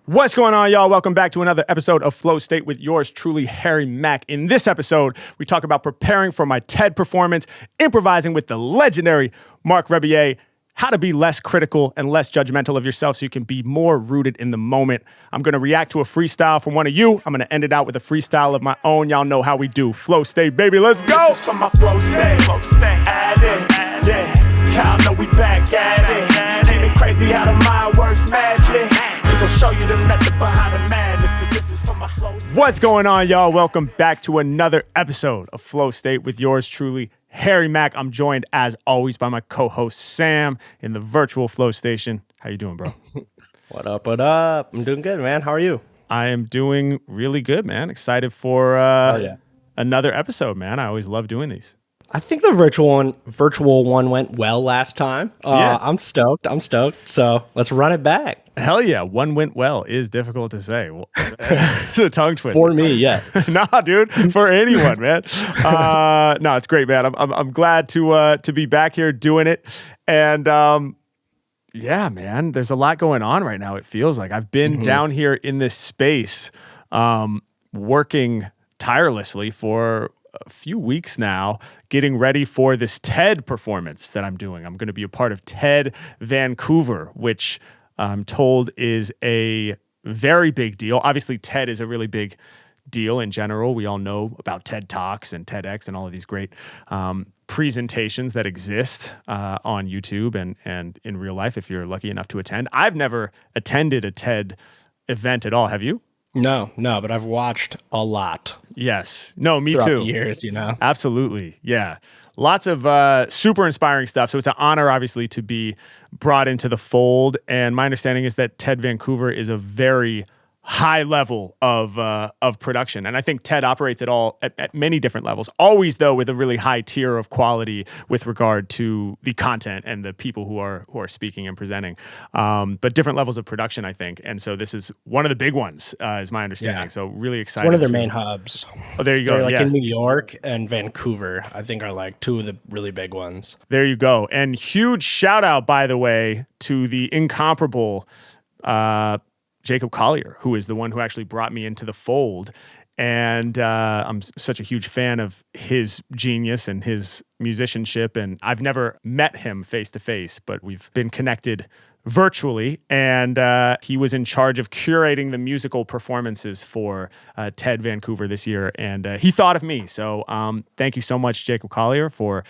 What's going on, y'all? Welcome back to another episode of Flow State with yours truly, Harry Mack. In this episode, we talk about preparing for my TED performance, improvising with the legendary Marc Rebillet, how to be less critical and less judgmental of yourself so you can be more rooted in the moment. I'm going to react to a freestyle from one of you. I'm going to end it out with a freestyle of my own. Y'all know how we do. Flow State, baby. Let's go. This is for my Flow State. Add it. Yeah. Y'all know we back at it. Ain't it crazy how the mind works magic? We gon' show you the method behind the madness, cause this is for my Flow State. What's going on, y'all? Welcome back to another episode of Flow State with yours truly, Harry Mack. I'm joined, as always, by my co-host, Sam, in the virtual Flow Station. How you doing, bro? What up? I'm doing good, man. How are you? I am doing really good, man. Excited for another episode, man. I always love doing these. I think the virtual one went well last time. Yeah. I'm stoked. So let's run it back. Hell yeah. One went well is difficult to say. It's a tongue twister. For me, yes. Nah, dude. For anyone, man. No, it's great, man. I'm glad to be back here doing it. And yeah, man, there's a lot going on right now. It feels like I've been down here in this space, working tirelessly for a few weeks now, getting ready for this TED performance that I'm doing. I'm going to be a part of TED Vancouver, which I'm told is a very big deal. Obviously, TED is a really big deal in general. We all know about TED Talks and TEDx and all of these great presentations that exist on YouTube and in real life if you're lucky enough to attend. I've never attended a TED event at all. Have you? No, but I've watched a lot. Yes. No, me throughout too. The years, you know. Absolutely. Yeah. Lots of super inspiring stuff. So it's an honor, obviously, to be brought into the fold. And my understanding is that TED Vancouver is a very high level of production. And I think TED operates at many different levels, always, though, with a really high tier of quality with regard to the content and the people who are speaking and presenting. But different levels of production, I think. And so this is one of the big ones, is my understanding. Yeah. So really excited. One of their main hubs. Oh, there you go. They're yeah. in New York and Vancouver, I think, are like two of the really big ones. There you go. And huge shout out, by the way, to the incomparable Jacob Collier, who is the one who actually brought me into the fold. And I'm such a huge fan of his genius and his musicianship. And I've never met him face to face, but we've been connected virtually. And he was in charge of curating the musical performances for TED Vancouver this year. And he thought of me. So thank you so much, Jacob Collier, for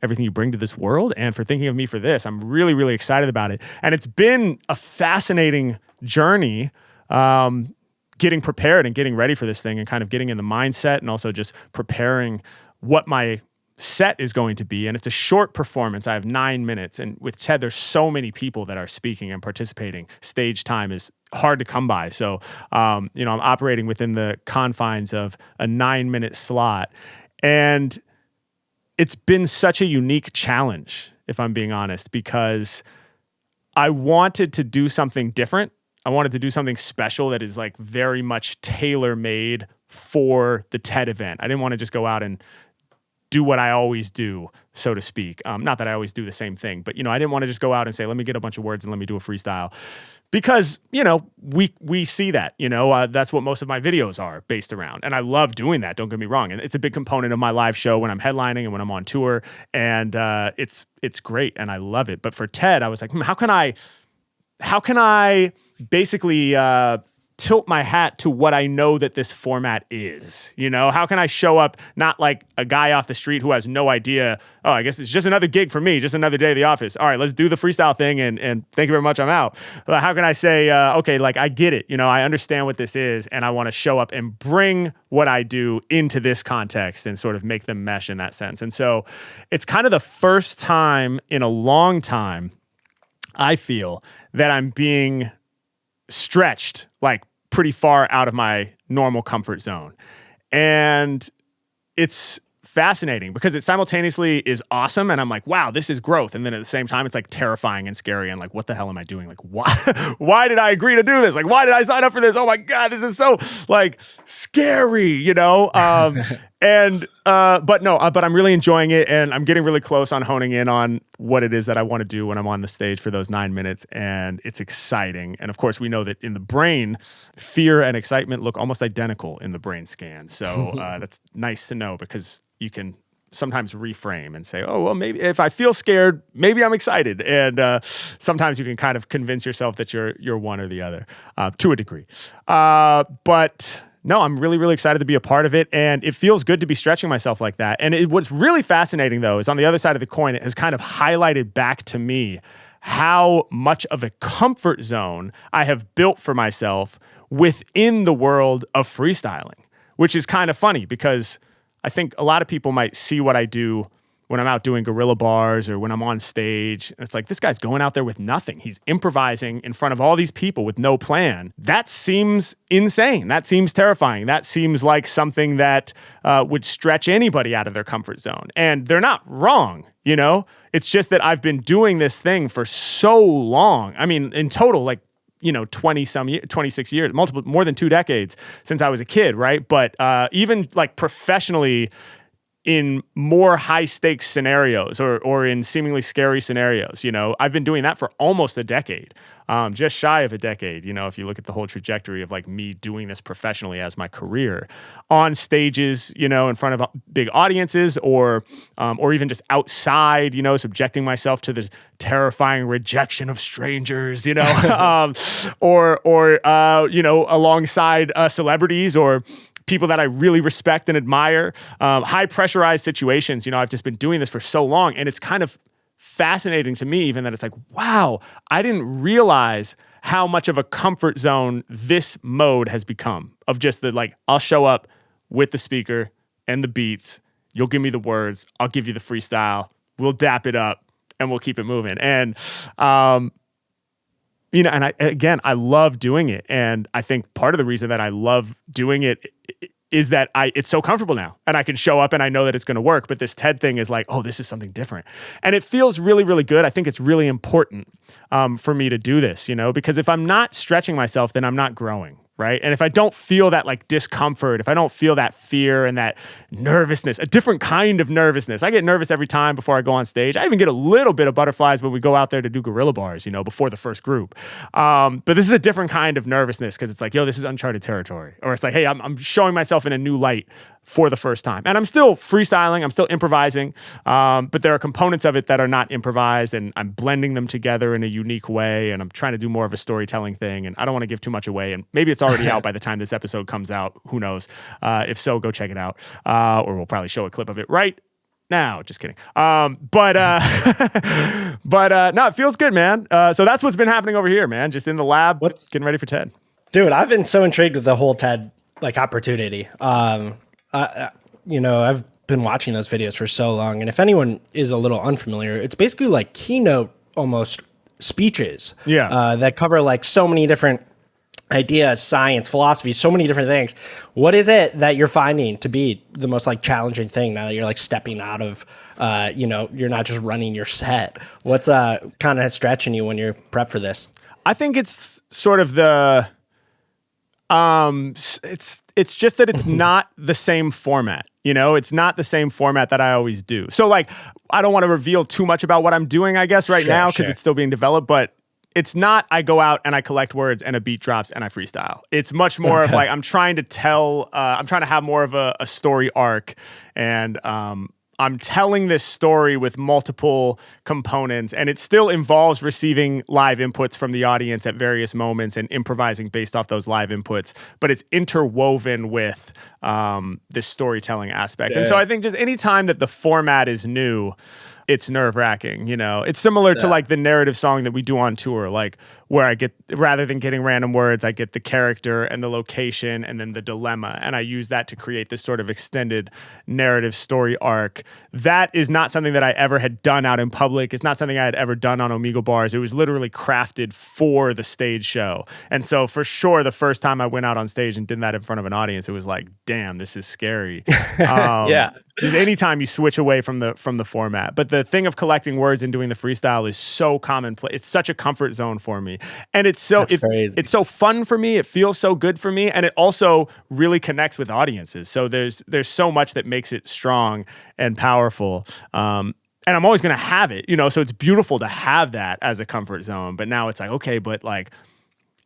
everything you bring to this world and for thinking of me for this. I'm really, really excited about it. And it's been a fascinating journey getting prepared and getting ready for this thing and kind of getting in the mindset and also just preparing what my set is going to be. And it's a short performance. I have 9 minutes. And with TED, there's so many people that are speaking and participating. Stage time is hard to come by. So, I'm operating within the confines of a 9-minute slot. And it's been such a unique challenge, if I'm being honest, because I wanted to do something different. I wanted to do something special that is like very much tailor-made for the TED event. I didn't want to just go out and do what I always do, so to speak. Not that I always do the same thing, but, I didn't want to just go out and say, let me get a bunch of words and let me do a freestyle. Because, we see that, that's what most of my videos are based around. And I love doing that, don't get me wrong. And it's a big component of my live show when I'm headlining and when I'm on tour. And it's great and I love it. But for TED, I was like, how can I basically tilt my hat to what I know that this format is? How can I show up not like a guy off the street who has no idea, oh, I guess it's just another gig for me, just another day at the office. All right, let's do the freestyle thing and thank you very much, I'm out. But how can I say, okay, like I get it, I understand what this is and I want to show up and bring what I do into this context and sort of make them mesh in that sense. And so it's kind of the first time in a long time, I feel, that I'm being stretched like pretty far out of my normal comfort zone. And it's fascinating because it simultaneously is awesome. And I'm like, wow, this is growth. And then at the same time, it's like terrifying and scary. And like, what the hell am I doing? Like, why did I agree to do this? Like, why did I sign up for this? Oh my God, this is so like scary, you know? But I'm really enjoying it, and I'm getting really close on honing in on what it is that I want to do when I'm on the stage for those 9 minutes, and it's exciting. And of course, we know that in the brain, fear and excitement look almost identical in the brain scan. So that's nice to know because you can sometimes reframe and say, oh, well, maybe if I feel scared, maybe I'm excited. And sometimes you can kind of convince yourself that you're one or the other to a degree. But no, I'm really, really excited to be a part of it. And it feels good to be stretching myself like that. And what's really fascinating, though, is on the other side of the coin, it has kind of highlighted back to me how much of a comfort zone I have built for myself within the world of freestyling, which is kind of funny because I think a lot of people might see what I do when I'm out doing guerrilla bars or when I'm on stage. It's like, this guy's going out there with nothing. He's improvising in front of all these people with no plan. That seems insane. That seems terrifying. That seems like something that would stretch anybody out of their comfort zone. And they're not wrong, you know? It's just that I've been doing this thing for so long. I mean, in total, like, 26 years, more than 2 decades since I was a kid, right? But even like professionally, in more high stakes scenarios or in seemingly scary scenarios, I've been doing that for almost a decade, just shy of a decade. If you look at the whole trajectory of like me doing this professionally as my career on stages, in front of big audiences or even just outside, subjecting myself to the terrifying rejection of strangers, or alongside celebrities or people that I really respect and admire, high pressurized situations. I've just been doing this for so long, and it's kind of fascinating to me even that it's like, wow, I didn't realize how much of a comfort zone this mode has become of just the like, I'll show up with the speaker and the beats, you'll give me the words, I'll give you the freestyle, we'll dap it up and we'll keep it moving. And, I love doing it. And I think part of the reason that I love doing it is that it's so comfortable now and I can show up and I know that it's going to work. But this TED thing is like, oh, this is something different. And it feels really, really good. I think it's really important for me to do this, because if I'm not stretching myself, then I'm not growing. Right. And if I don't feel that like discomfort, if I don't feel that fear and that nervousness, a different kind of nervousness, I get nervous every time before I go on stage. I even get a little bit of butterflies when we go out there to do guerrilla bars, before the first group. But this is a different kind of nervousness because it's like, yo, this is uncharted territory. Or it's like, hey, I'm showing myself in a new light for the first time. And I'm still freestyling, I'm still improvising, but there are components of it that are not improvised and I'm blending them together in a unique way and I'm trying to do more of a storytelling thing and I don't want to give too much away and maybe it's already out by the time this episode comes out, who knows. If so, go check it out or we'll probably show a clip of it right now. Just kidding. But no, it feels good, man. So that's what's been happening over here, man. Just in the lab, getting ready for TED. Dude, I've been so intrigued with the whole TED like opportunity. I've been watching those videos for so long. And if anyone is a little unfamiliar, it's basically like keynote almost speeches that cover like so many different ideas, science, philosophy, so many different things. What is it that you're finding to be the most like challenging thing now that you're like stepping out of, you're not just running your set? What's kind of stretching you when you're prepped for this? I think it's sort of the, it's just that it's not the same format. It's not the same format that I always do. So like, I don't want to reveal too much about what I'm doing, I guess, right now, because it's still being developed, but it's not, I go out and I collect words and a beat drops and I freestyle. It's much more of like, I'm trying to have more of a story arc and, I'm telling this story with multiple components and it still involves receiving live inputs from the audience at various moments and improvising based off those live inputs, but it's interwoven with this storytelling aspect. Yeah. And so I think just any time that the format is new, it's nerve-wracking, It's similar to like the narrative song that we do on tour, like where I get, rather than getting random words, I get the character and the location and then the dilemma. And I use that to create this sort of extended narrative story arc. That is not something that I ever had done out in public. It's not something I had ever done on Omegle Bars. It was literally crafted for the stage show. And so for sure, the first time I went out on stage and did that in front of an audience, it was like, damn, this is scary. Yeah. Just anytime you switch away from the format. But the thing of collecting words and doing the freestyle is so commonplace. It's such a comfort zone for me. And it's so it's so fun for me. It feels so good for me. And it also really connects with audiences. So there's so much that makes it strong and powerful. And I'm always going to have it, so it's beautiful to have that as a comfort zone. But now it's like, okay, but like,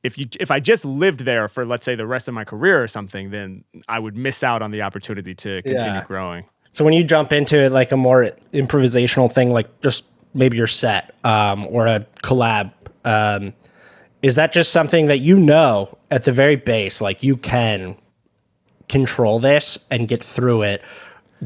if I just lived there for, let's say, the rest of my career or something, then I would miss out on the opportunity to continue growing. So when you jump into like a more improvisational thing, like just maybe your set or a collab, is that just something that at the very base, like you can control this and get through it,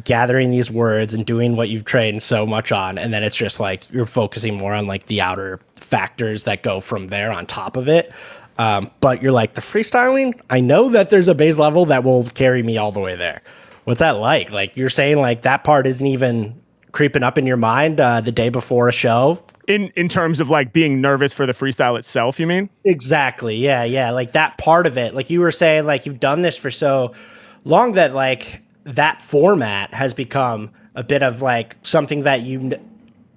gathering these words and doing what you've trained so much on, and then it's just like you're focusing more on like the outer factors that go from there on top of it? But you're like, the freestyling, I know that there's a base level that will carry me all the way there. What's that like? Like you're saying like that part isn't even creeping up in your mind the day before a show? In terms of like being nervous for the freestyle itself, you mean? Exactly. Yeah. Like that part of it, like you were saying, like you've done this for so long that like that format has become a bit of like something that you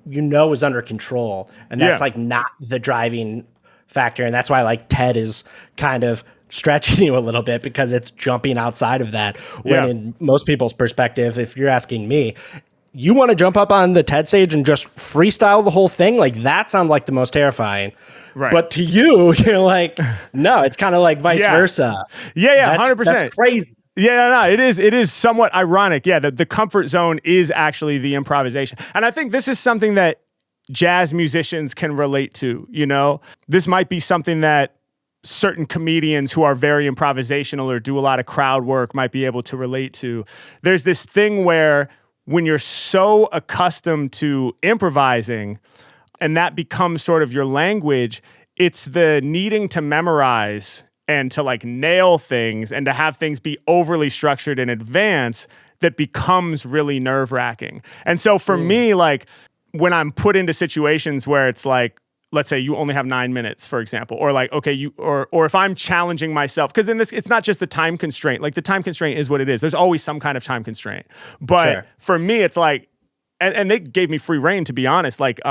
know is under control. And that's like not the driving factor. And that's why like Ted is kind of stretching you a little bit, because it's jumping outside of that. When in most people's perspective, if you're asking me, you want to jump up on the TED stage and just freestyle the whole thing? Like that sounds like the most terrifying. Right. But to you, you're like, no, it's kind of like vice versa. Yeah, 100%. That's crazy. Yeah, no, it is somewhat ironic. Yeah, the comfort zone is actually the improvisation. And I think this is something that jazz musicians can relate to, This might be something that certain comedians who are very improvisational or do a lot of crowd work might be able to relate to. There's this thing where when you're so accustomed to improvising and that becomes sort of your language, it's the needing to memorize and to like nail things and to have things be overly structured in advance that becomes really nerve-wracking. And so for me, like when I'm put into situations where it's like, let's say you only have 9 minutes, for example, or like, okay, or if I'm challenging myself, because in this, it's not just the time constraint. Like the time constraint is what it is. There's always some kind of time constraint. But for me, it's like, and they gave me free reign, to be honest. Like,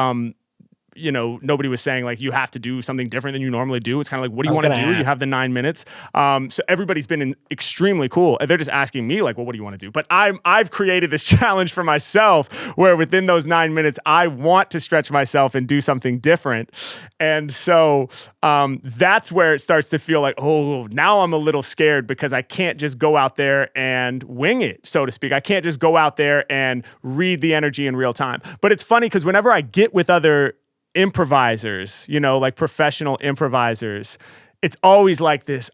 nobody was saying like you have to do something different than you normally do. It's kind of like, what do you want to do? You have the 9 minutes. So everybody's been extremely cool. They're just asking me like, well, what do you want to do? But I've created this challenge for myself where within those 9 minutes, I want to stretch myself and do something different. And so that's where it starts to feel like, oh, now I'm a little scared because I can't just go out there and wing it, so to speak. I can't just go out there and read the energy in real time. But it's funny because whenever I get with other improvisers, like professional improvisers, it's always like this,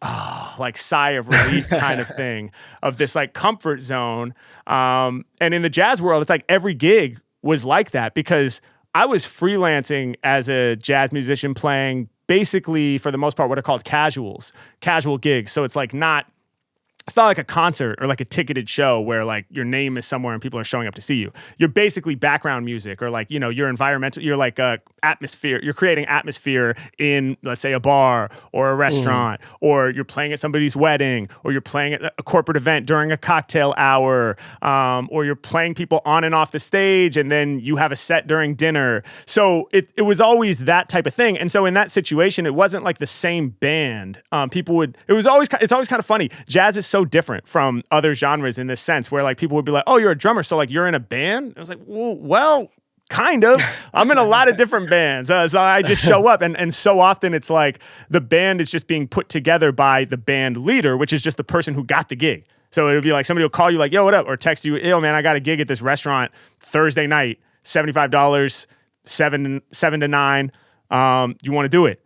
like sigh of relief kind of thing, of this like comfort zone. And in the jazz world, it's like every gig was like that, because I was freelancing as a jazz musician playing basically for the most part what are called casual gigs. So it's like it's not like a concert or like a ticketed show where like your name is somewhere and people are showing up to see you. You're basically background music, or like, you're environmental, you're like atmosphere. You're creating atmosphere in, let's say, a bar or a restaurant, or you're playing at somebody's wedding, or you're playing at a corporate event during a cocktail hour, or you're playing people on and off the stage, and then you have a set during dinner. So it was always that type of thing. And so in that situation, it wasn't like the same band. It's always kind of funny. Jazz is so different from other genres in this sense, where like people would be like, oh, you're a drummer, so like you're in a band? I was like, well, kind of. I'm in a lot of different bands. So I just show up, and so often it's like the band is just being put together by the band leader, which is just the person who got the gig. So it would be like somebody will call you like, yo, what up? Or text you, yo, man, I got a gig at this restaurant Thursday night, $75, 7 to 9. You want to do it?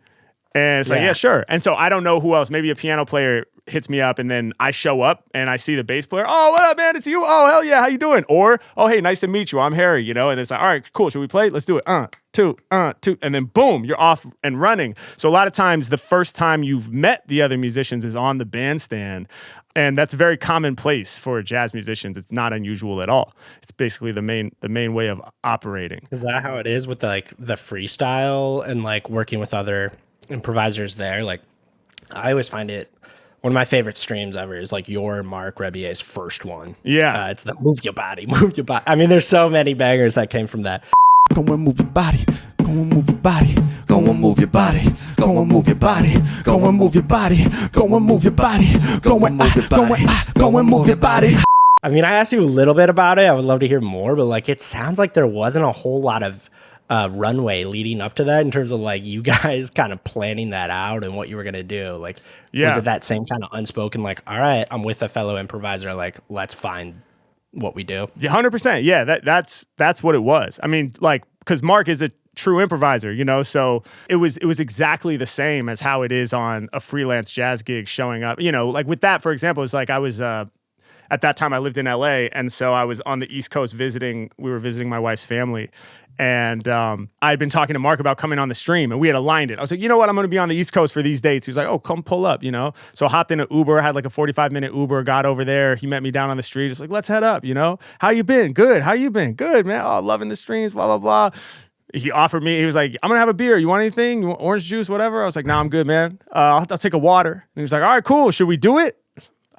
And it's like, yeah, sure. And so I don't know who else. Maybe a piano player hits me up, and then I show up and I see the bass player. Oh, what up, man? It's you. Oh, hell yeah. How you doing? Or, oh, hey, nice to meet you. I'm Harry, And then it's like, all right, cool. Should we play? Let's do it. 2. And then boom, you're off and running. So a lot of times the first time you've met the other musicians is on the bandstand. And that's very commonplace for jazz musicians. It's not unusual at all. It's basically the main way of operating. Is that how it is with like the freestyle and like working with other improvisers there? Like I always find it one of my favorite streams ever is like your Marc Rebillet's first one. Yeah. It's the move your body, move your body. I mean, there's so many bangers that came from that. Go and move your body. Go and move your body. Go and move your body. Go and move your body. Go and move your body. Go and move your body. Go and move your body. Go and move your body. I mean, I asked you a little bit about it. I would love to hear more, but like, it sounds like there wasn't a whole lot of runway leading up to that in terms of like you guys kind of planning that out and what you were going to do. Like, was it that same kind of unspoken, like, all right, I'm with a fellow improviser, like, let's find what we do? 100%. Yeah, that's what it was. I mean, like, because Marc is a true improviser, you know, so it was exactly the same as how it is on a freelance jazz gig showing up. You know, like with that, for example, it's like I was at that time I lived in LA, and so I was on the East Coast we were visiting my wife's family. And I'd been talking to Marc about coming on the stream, and we had aligned it. I was like, you know what? I'm going to be on the East Coast for these dates. He was like, oh, come pull up, you know? So I hopped in an Uber, had like a 45-minute Uber, got over there. He met me down on the street. Just like, let's head up, you know? How you been? Good. How you been? Good, man. Oh, loving the streams, blah, blah, blah. He offered me, he was like, I'm going to have a beer. You want anything? You want orange juice, whatever? I was like, nah, I'm good, man. I'll take a water. And he was like, all right, cool. Should we do it?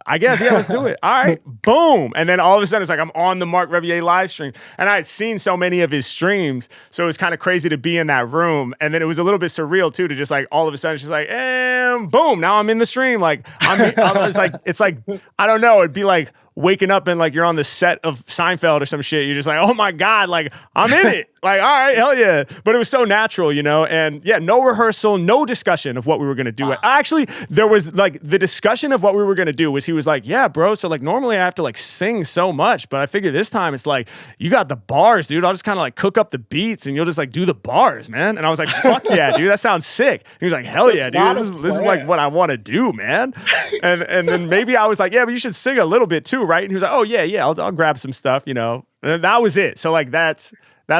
I guess, yeah, let's do it. All right, boom. And then all of a sudden, it's like I'm on the Marc Rebillet live stream. And I had seen so many of his streams, so it was kind of crazy to be in that room. And then it was a little bit surreal, too, to just like all of a sudden, she's like, and boom, now I'm in the stream. Like, it's like, I don't know, it'd be like waking up and like you're on the set of Seinfeld or some shit. You're just like, oh my God, like I'm in it. Like, all right, hell yeah. But it was so natural, you know? And yeah, no rehearsal, no discussion of what we were going to do. Wow. Actually, there was like the discussion of what we were going to do was he was like, yeah, bro. So like normally I have to like sing so much, but I figure this time it's like, you got the bars, dude. I'll just kind of like cook up the beats and you'll just like do the bars, man. And I was like, fuck yeah, dude. That sounds sick. And he was like, hell yeah, dude. This is like what I want to do, man. And then maybe I was like, yeah, but you should sing a little bit too, right? And he was like, oh yeah, I'll grab some stuff, you know? And that was it. So like that's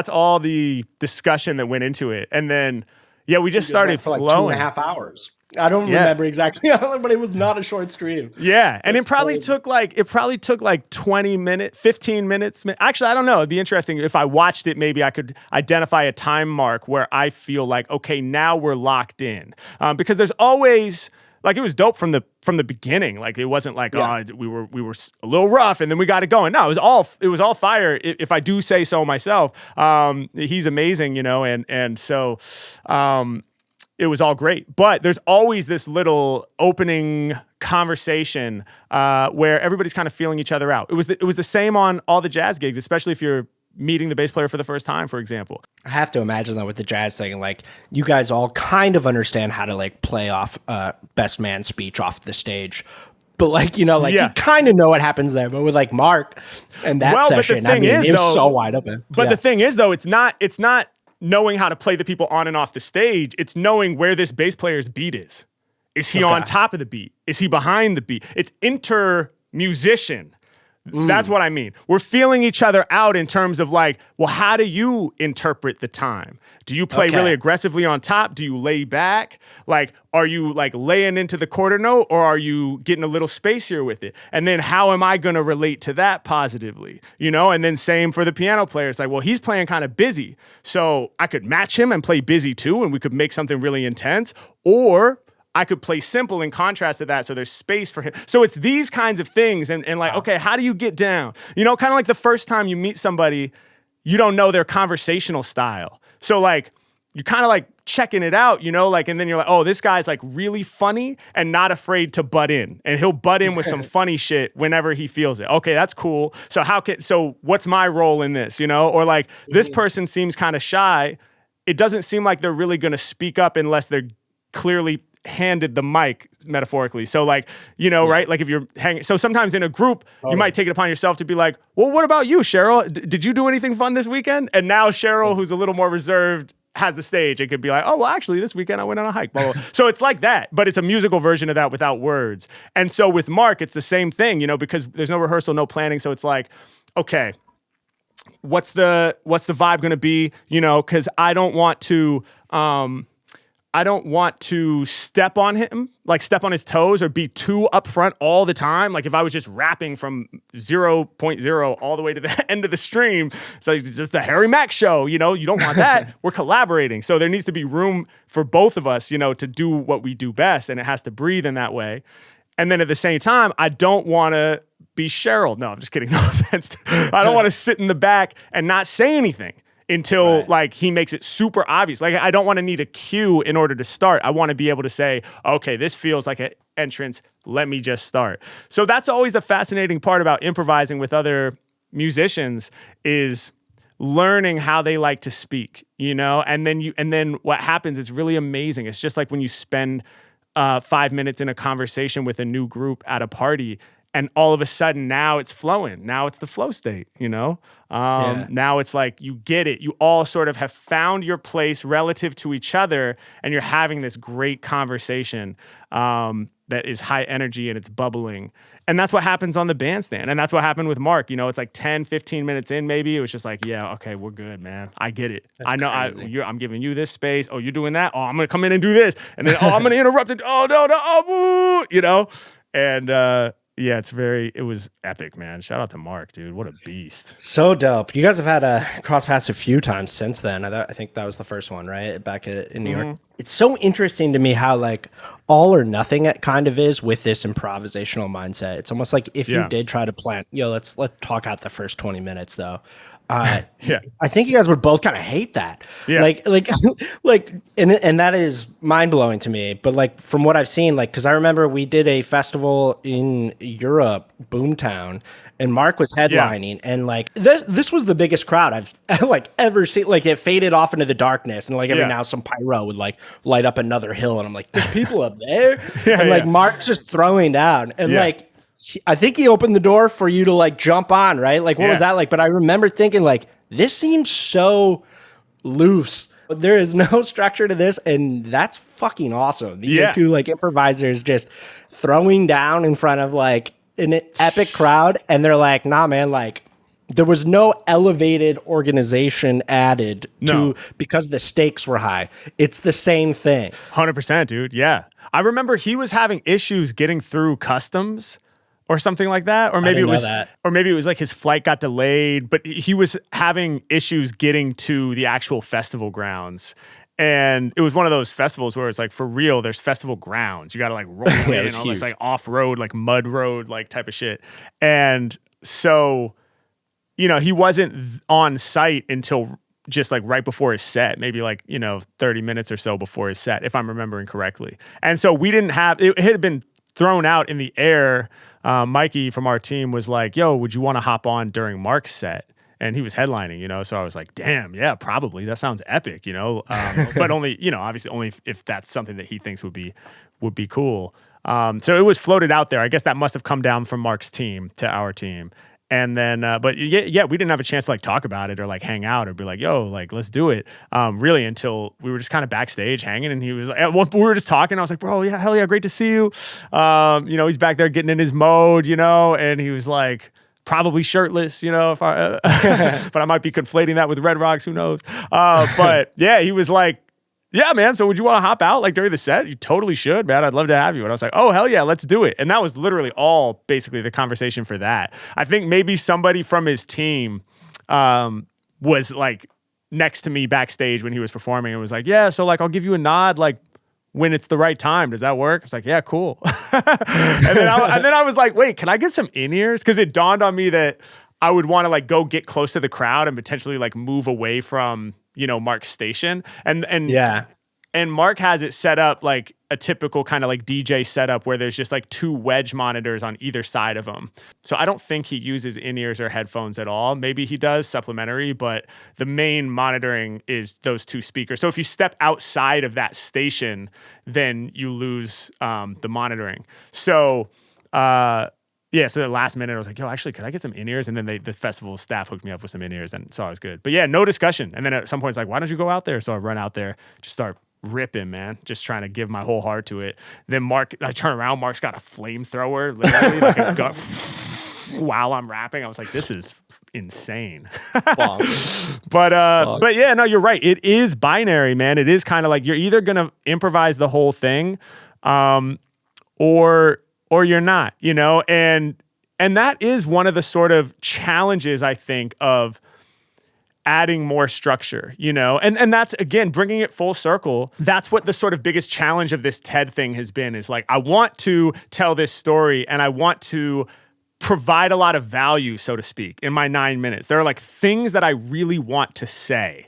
all the discussion that went into it. And then, yeah, we just started for flowing. Like 2.5 hours. I don't remember exactly, but it was not a short stream. Yeah. And it probably took like 20 minutes, 15 minutes. Actually, I don't know. It'd be interesting if I watched it, maybe I could identify a time mark where I feel like, okay, now we're locked in. Because there's always, like, it was dope from the beginning. Like, it wasn't like, oh, we were a little rough and then we got it going. No, it was all fire. If I do say so myself, he's amazing, you know, and so it was all great. But there's always this little opening conversation where everybody's kind of feeling each other out. It was the same on all the jazz gigs, especially if you're meeting the bass player for the first time, for example. I have to imagine that with the jazz thing, like you guys all kind of understand how to like play off best man speech off the stage. But like, you know, like you kind of know what happens there. But with like Marc and that session, I mean, it was so wide open. But the thing is, though, it's not knowing how to play the people on and off the stage. It's knowing where this bass player's beat is. Is he on top of the beat? Is he behind the beat? It's inter-musician. That's what I mean. We're feeling each other out in terms of like, well, how do you interpret the time? Do you play really aggressively on top? Do you lay back? Like, are you like laying into the quarter note or are you getting a little spacier with it? And then how am I going to relate to that positively? You know, and then same for the piano player. It's like, well, he's playing kind of busy. So I could match him and play busy too, and we could make something really intense. Or I could play simple in contrast to that, so there's space for him. So it's these kinds of things, and like, okay, how do you get down? You know, kind of like the first time you meet somebody, you don't know their conversational style. So like, you're kind of like checking it out, you know, like, and then you're like, oh, this guy's like really funny and not afraid to butt in, and he'll butt in with some funny shit whenever he feels it. Okay, that's cool. So what's my role in this, you know? Or like, this person seems kind of shy. It doesn't seem like they're really going to speak up unless they're clearly handed the mic, metaphorically. So like, you know, right? Like if you're hanging, so sometimes in a group, you might take it upon yourself to be like, well, what about you, Cheryl? Did you do anything fun this weekend? And now Cheryl, who's a little more reserved, has the stage. It could be like, oh, well, actually this weekend I went on a hike. Blah, blah, blah. So it's like that, but it's a musical version of that without words. And so with Marc, it's the same thing, you know, because there's no rehearsal, no planning. So it's like, okay, what's the vibe going to be? You know, cause I don't want to step on him, like step on his toes or be too upfront all the time. Like if I was just rapping from 0.0 all the way to the end of the stream, so it's just the Harry Mack show, you know, you don't want that. We're collaborating. So there needs to be room for both of us, you know, to do what we do best, and it has to breathe in that way. And then at the same time, I don't want to be Cheryl. No, I'm just kidding. No offense. I don't want to sit in the back and not say anything until like he makes it super obvious. Like I don't want to need a cue in order to start. I want to be able to say, okay, this feels like an entrance. Let me just start. So that's always a fascinating part about improvising with other musicians is learning how they like to speak, you know? And then what happens is really amazing. It's just like when you spend 5 minutes in a conversation with a new group at a party, and all of a sudden now it's flowing. Now it's the flow state, you know? Now it's like you get it. You all sort of have found your place relative to each other, and you're having this great conversation that is high energy and it's bubbling. And that's what happens on the bandstand. And that's what happened with Marc. You know, it's like 10, 15 minutes in maybe. It was just like, yeah, okay, we're good, man. I get it. I know I'm giving you this space. Oh, you're doing that? Oh, I'm going to come in and do this. And then, I'm going to interrupt it. Oh, no. Oh, woo, you know? And yeah, it was epic, man. Shout out to Marc, dude. What a beast. So dope. You guys have had cross paths a few times since then. I think that was the first one, right? Back in New York. It's so interesting to me how like all or nothing it kind of is with this improvisational mindset. It's almost like if you did try to plan, let's talk out the first 20 minutes though. I think you guys would both kind of hate that. Yeah. Like, and that is mind blowing to me. But like from what I've seen, like, because I remember we did a festival in Europe, Boomtown, and Marc was headlining, and like this was the biggest crowd I've like ever seen. Like it faded off into the darkness, and like every now some pyro would like light up another hill, and I'm like, there's people up there, and like Marc's just throwing down, and like. I think he opened the door for you to like jump on, right? Like, what was that like? But I remember thinking like, this seems so loose. There is no structure to this, and that's fucking awesome. These are two like improvisers just throwing down in front of like an epic crowd, and they're like, nah, man, like there was no elevated organization added to because the stakes were high. It's the same thing. 100%, dude. Yeah. I remember he was having issues getting through customs or something like that, or maybe it was like his flight got delayed, but he was having issues getting to the actual festival grounds. And it was one of those festivals where it's like, for real, there's festival grounds. You got to like roll in all this like off-road, like mud road, like type of shit. And so, you know, he wasn't on site until just like right before his set, maybe like, 30 minutes or so before his set, if I'm remembering correctly. And so we didn't have, it had been thrown out in the air. Mikey from our team was like, yo, would you want to hop on during Marc's set? And he was headlining, so I was like, damn, yeah, probably. That sounds epic, but only, obviously only if that's something that he thinks would be cool. So it was floated out there. I guess that must have come down from Marc's team to our team. And then, but we didn't have a chance to like talk about it or like hang out or be like, yo, like, let's do it. Really until we were just kind of backstage hanging, and he was like, we were just talking. I was like, bro, yeah, hell yeah, great to see you. He's back there getting in his mode, and he was like, probably shirtless, if I, but I might be conflating that with Red Rocks, who knows? But yeah, he was like, yeah, man, so would you want to hop out like during the set? You totally should, man. I'd love to have you. And I was like, oh, hell yeah, let's do it. And that was literally all basically the conversation for that. I think maybe somebody from his team was like next to me backstage when he was performing and was like, yeah, so like I'll give you a nod like when it's the right time. Does that work? I was like, yeah, cool. and then I was like, wait, can I get some in-ears? Because it dawned on me that I would want to like go get close to the crowd and potentially like move away from Marc's station. And Marc has it set up like a typical kind of like DJ setup where there's just like two wedge monitors on either side of him. So I don't think he uses in-ears or headphones at all. Maybe he does supplementary, but the main monitoring is those two speakers. So if you step outside of that station, then you lose the monitoring. So so the last minute I was like, yo, actually, could I get some in-ears? And then the festival staff hooked me up with some in-ears, and so I was good. But yeah, no discussion. And then at some point it's like, why don't you go out there? So I run out there, just start ripping, man, just trying to give my whole heart to it. Then I turn around, Marc's got a flamethrower, literally like a gun while I'm rapping. I was like, this is insane. But yeah, no, you're right. It is binary, man. It is kind of like you're either gonna improvise the whole thing, or you're not, and that is one of the sort of challenges I think of adding more structure, you know? And that's, again, bringing it full circle. That's what the sort of biggest challenge of this TED thing has been, is like, I want to tell this story and I want to provide a lot of value, so to speak, in my 9 minutes. There are like things that I really want to say.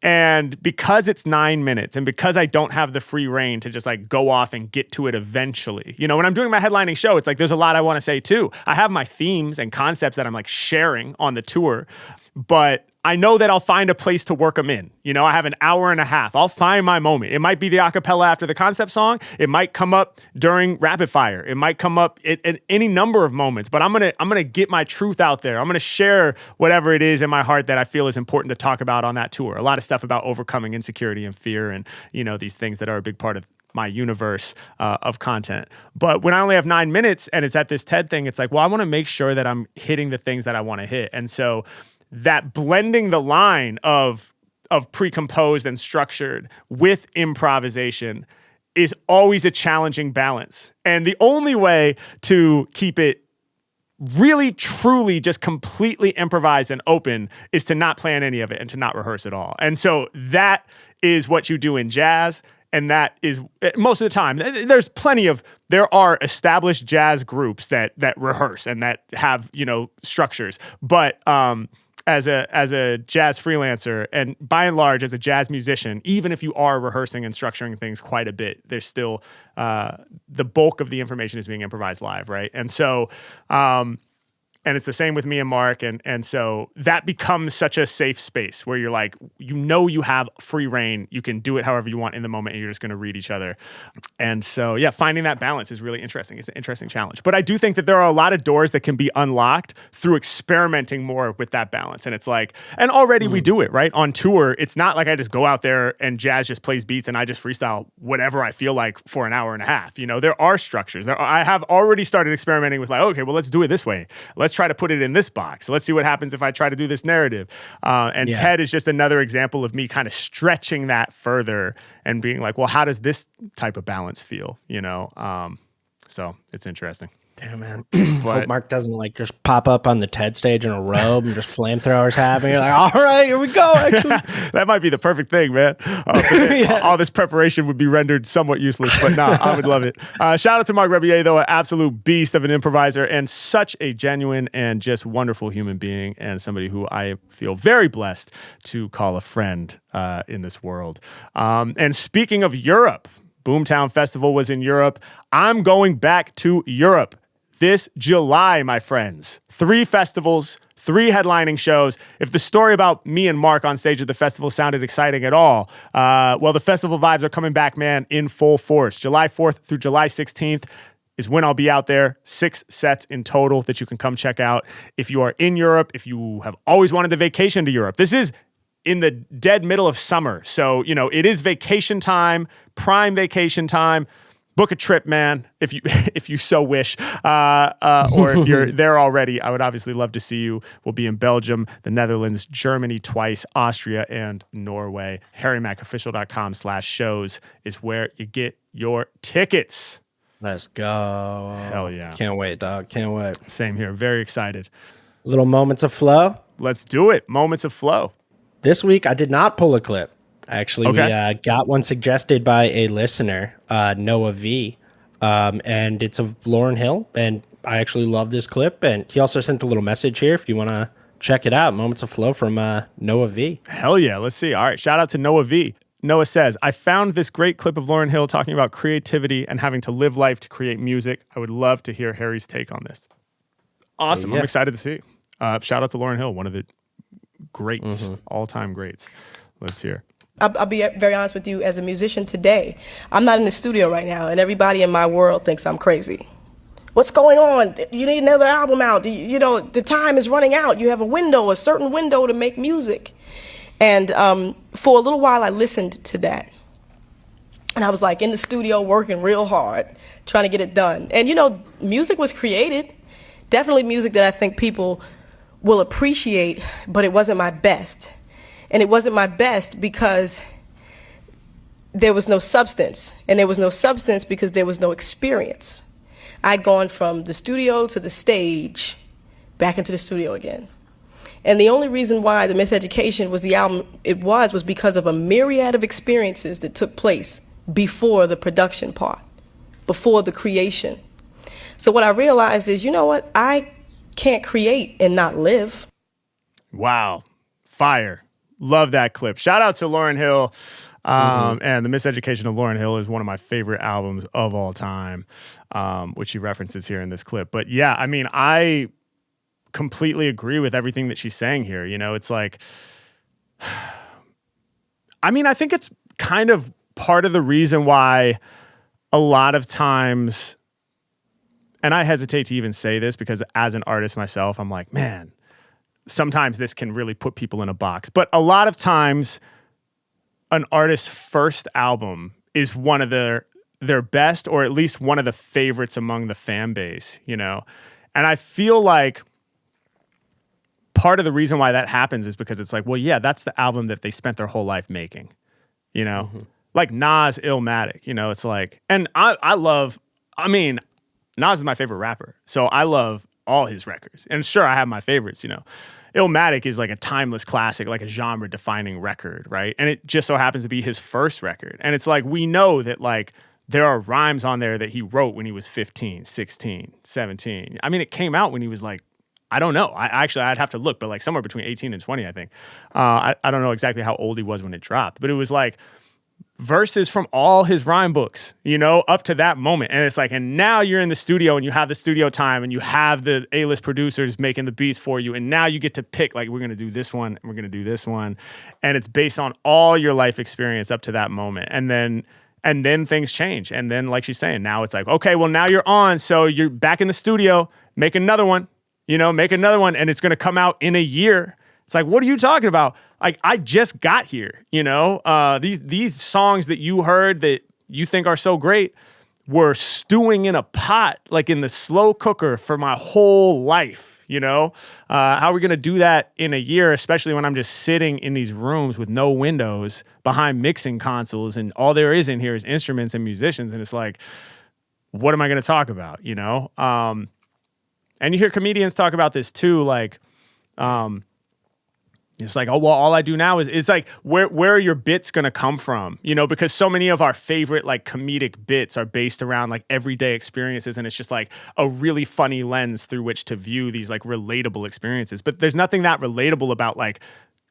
And because it's 9 minutes and because I don't have the free reign to just like go off and get to it eventually, you know, when I'm doing my headlining show, it's like there's a lot I want to say too. I have my themes and concepts that I'm like sharing on the tour, but I know that I'll find a place to work them in. You know, I have an hour and a half. I'll find my moment. It might be the acapella after the concept song. It might come up during rapid fire. It might come up at any number of moments, but I'm gonna get my truth out there. I'm gonna share whatever it is in my heart that I feel is important to talk about on that tour. A lot of stuff about overcoming insecurity and fear and, you know, these things that are a big part of my universe of content. But when I only have 9 minutes and it's at this TED thing, it's like, well, I want to make sure that I'm hitting the things that I want to hit. And so that blending the line of pre-composed and structured with improvisation is always a challenging balance. And the only way to keep it really, truly just completely improvised and open is to not plan any of it and to not rehearse at all. And so that is what you do in jazz. And that is most of the time. There are established jazz groups that rehearse and that have, you know, structures. But as a jazz freelancer and by and large as a jazz musician, even if you are rehearsing and structuring things quite a bit, there's still the bulk of the information is being improvised live, right? And so and it's the same with me and Marc. And so that becomes such a safe space where you're like, you know, you have free reign. You can do it however you want in the moment and you're just going to read each other. And so, yeah, finding that balance is really interesting. It's an interesting challenge. But I do think that there are a lot of doors that can be unlocked through experimenting more with that balance. And it's like, and already we do it, right? On tour, it's not like I just go out there and jazz just plays beats and I just freestyle whatever I feel like for an hour and a half. You know, there are structures. I have already started experimenting with like, okay, well, let's do it this way. Let's try to put it in this box. Let's see what happens if I try to do this narrative. TED is just another example of me kind of stretching that further and being like, well, how does this type of balance feel? You know? So it's interesting. Damn, man. Hope Marc doesn't like just pop up on the TED stage in a robe and just flamethrowers happen. You're like, all right, here we go. Actually, that might be the perfect thing, man. All this preparation would be rendered somewhat useless, but nah, I would love it. Shout out to Marc Rebillet, though, an absolute beast of an improviser and such a genuine and just wonderful human being and somebody who I feel very blessed to call a friend in this world. And speaking of Europe, Boomtown Festival was in Europe. I'm going back to Europe this July, my friends. 3 festivals, 3 headlining shows. If the story about me and Marc on stage at the festival sounded exciting at all, well, the festival vibes are coming back, man, in full force. July 4th through July 16th is when I'll be out there. 6 sets in total that you can come check out. If you are in Europe, if you have always wanted to vacation to Europe, this is in the dead middle of summer. So, you know, it is vacation time, prime vacation time. Book a trip, man, if you so wish, or if you're there already. I would obviously love to see you. We'll be in Belgium, the Netherlands, Germany twice, Austria, and Norway. HarryMackOfficial.com/shows is where you get your tickets. Let's go. Hell yeah. Can't wait, dog. Can't wait. Same here. Very excited. Little moments of flow. Let's do it. Moments of flow. This week, I did not pull a clip. Actually, we got one suggested by a listener, Noah V, and it's of Lauryn Hill, and I actually love this clip, and he also sent a little message here if you want to check it out. Moments of Flow from Noah V. Hell yeah, let's see. All right, shout out to Noah V. Noah says, I found this great clip of Lauryn Hill talking about creativity and having to live life to create music. I would love to hear Harry's take on this. Awesome, I'm excited to see. Shout out to Lauryn Hill, one of the greats, all-time greats. Let's hear. I'll be very honest with you, as a musician today, I'm not in the studio right now, and everybody in my world thinks I'm crazy. What's going on? You need another album out. You know, the time is running out. You have a certain window to make music. And for a little while, I listened to that. And I was like in the studio working real hard, trying to get it done. And, you know, music was created. Definitely music that I think people will appreciate, but it wasn't my best. And it wasn't my best because there was no substance. And there was no substance because there was no experience. I'd gone from the studio to the stage, back into the studio again. And the only reason why the Miseducation was the album it was because of a myriad of experiences that took place before the production part, before the creation. So what I realized is, you know what? I can't create and not live. Wow. Fire. Love that clip. Shout out to Lauryn Hill. And The Miseducation of Lauryn Hill is one of my favorite albums of all time, which she references here in this clip. But yeah, I mean, I completely agree with everything that she's saying here. You know, it's like, I mean, I think it's kind of part of the reason why a lot of times, and I hesitate to even say this because as an artist myself, I'm like, man, sometimes this can really put people in a box. But a lot of times, an artist's first album is one of their best, or at least one of the favorites among the fan base, you know? And I feel like part of the reason why that happens is because it's like, well, yeah, that's the album that they spent their whole life making, you know? Like Nas, Illmatic, you know, it's like, and Nas is my favorite rapper. So I love all his records. And sure, I have my favorites, you know. Illmatic is like a timeless classic, like a genre-defining record, right? And it just so happens to be his first record. And it's like, we know that like there are rhymes on there that he wrote when he was 15, 16, 17. I mean, it came out when he was like, I don't know. I'd have to look, but like somewhere between 18 and 20, I think. I don't know exactly how old he was when it dropped, but it was like verses from all his rhyme books, you know, up to that moment. And it's like, and now you're in the studio and you have the studio time and you have the A-list producers making the beats for you. And now you get to pick, like, we're going to do this one, and we're going to do this one. And it's based on all your life experience up to that moment. And then things change. And then, like she's saying, now it's like, okay, well, now you're on. So you're back in the studio, make another one, and it's going to come out in a year. It's like, what are you talking about? Like, I just got here, you know? These songs that you heard that you think are so great were stewing in a pot, like in the slow cooker for my whole life, you know? How are we going to do that in a year, especially when I'm just sitting in these rooms with no windows behind mixing consoles and all there is in here is instruments and musicians, and it's like, what am I going to talk about, you know? And you hear comedians talk about this too, like, it's like, oh, well, all I do now is, it's like, where are your bits going to come from? You know, because so many of our favorite like comedic bits are based around like everyday experiences. And it's just like a really funny lens through which to view these like relatable experiences. But there's nothing that relatable about like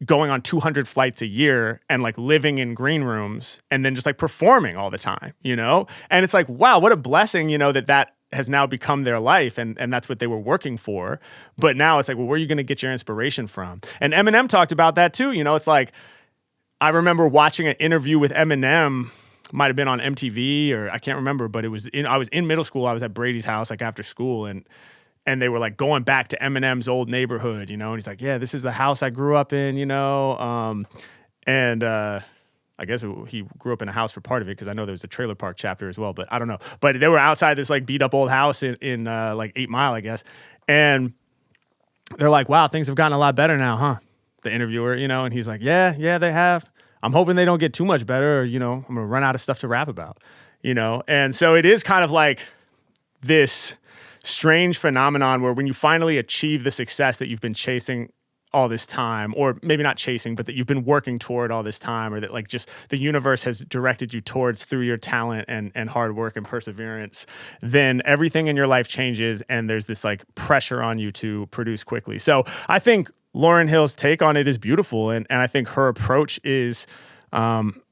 going on 200 flights a year and like living in green rooms and then just like performing all the time, you know? And it's like, wow, what a blessing, you know, that has now become their life, and that's what they were working for. But now it's like, well, where are you going to get your inspiration from? And Eminem talked about that too. You know, it's like, I remember watching an interview with Eminem, might have been on MTV or I can't remember, but I was in middle school. I was at Brady's house like after school, and they were like going back to Eminem's old neighborhood, you know, and he's like, yeah, this is the house I grew up in, you know, I guess he grew up in a house for part of it, because I know there was a trailer park chapter as well, but I don't know. But they were outside this like beat up old house in like 8 Mile, I guess. And they're like, wow, things have gotten a lot better now, huh? The interviewer, you know, and he's like, yeah, they have. I'm hoping they don't get too much better, or, you know, I'm going to run out of stuff to rap about, you know? And so it is kind of like this strange phenomenon where when you finally achieve the success that you've been chasing all this time, or maybe not chasing, but that you've been working toward all this time, or that like just the universe has directed you towards through your talent and hard work and perseverance, then everything in your life changes and there's this like pressure on you to produce quickly. So I think Lauryn Hill's take on it is beautiful, and I think her approach is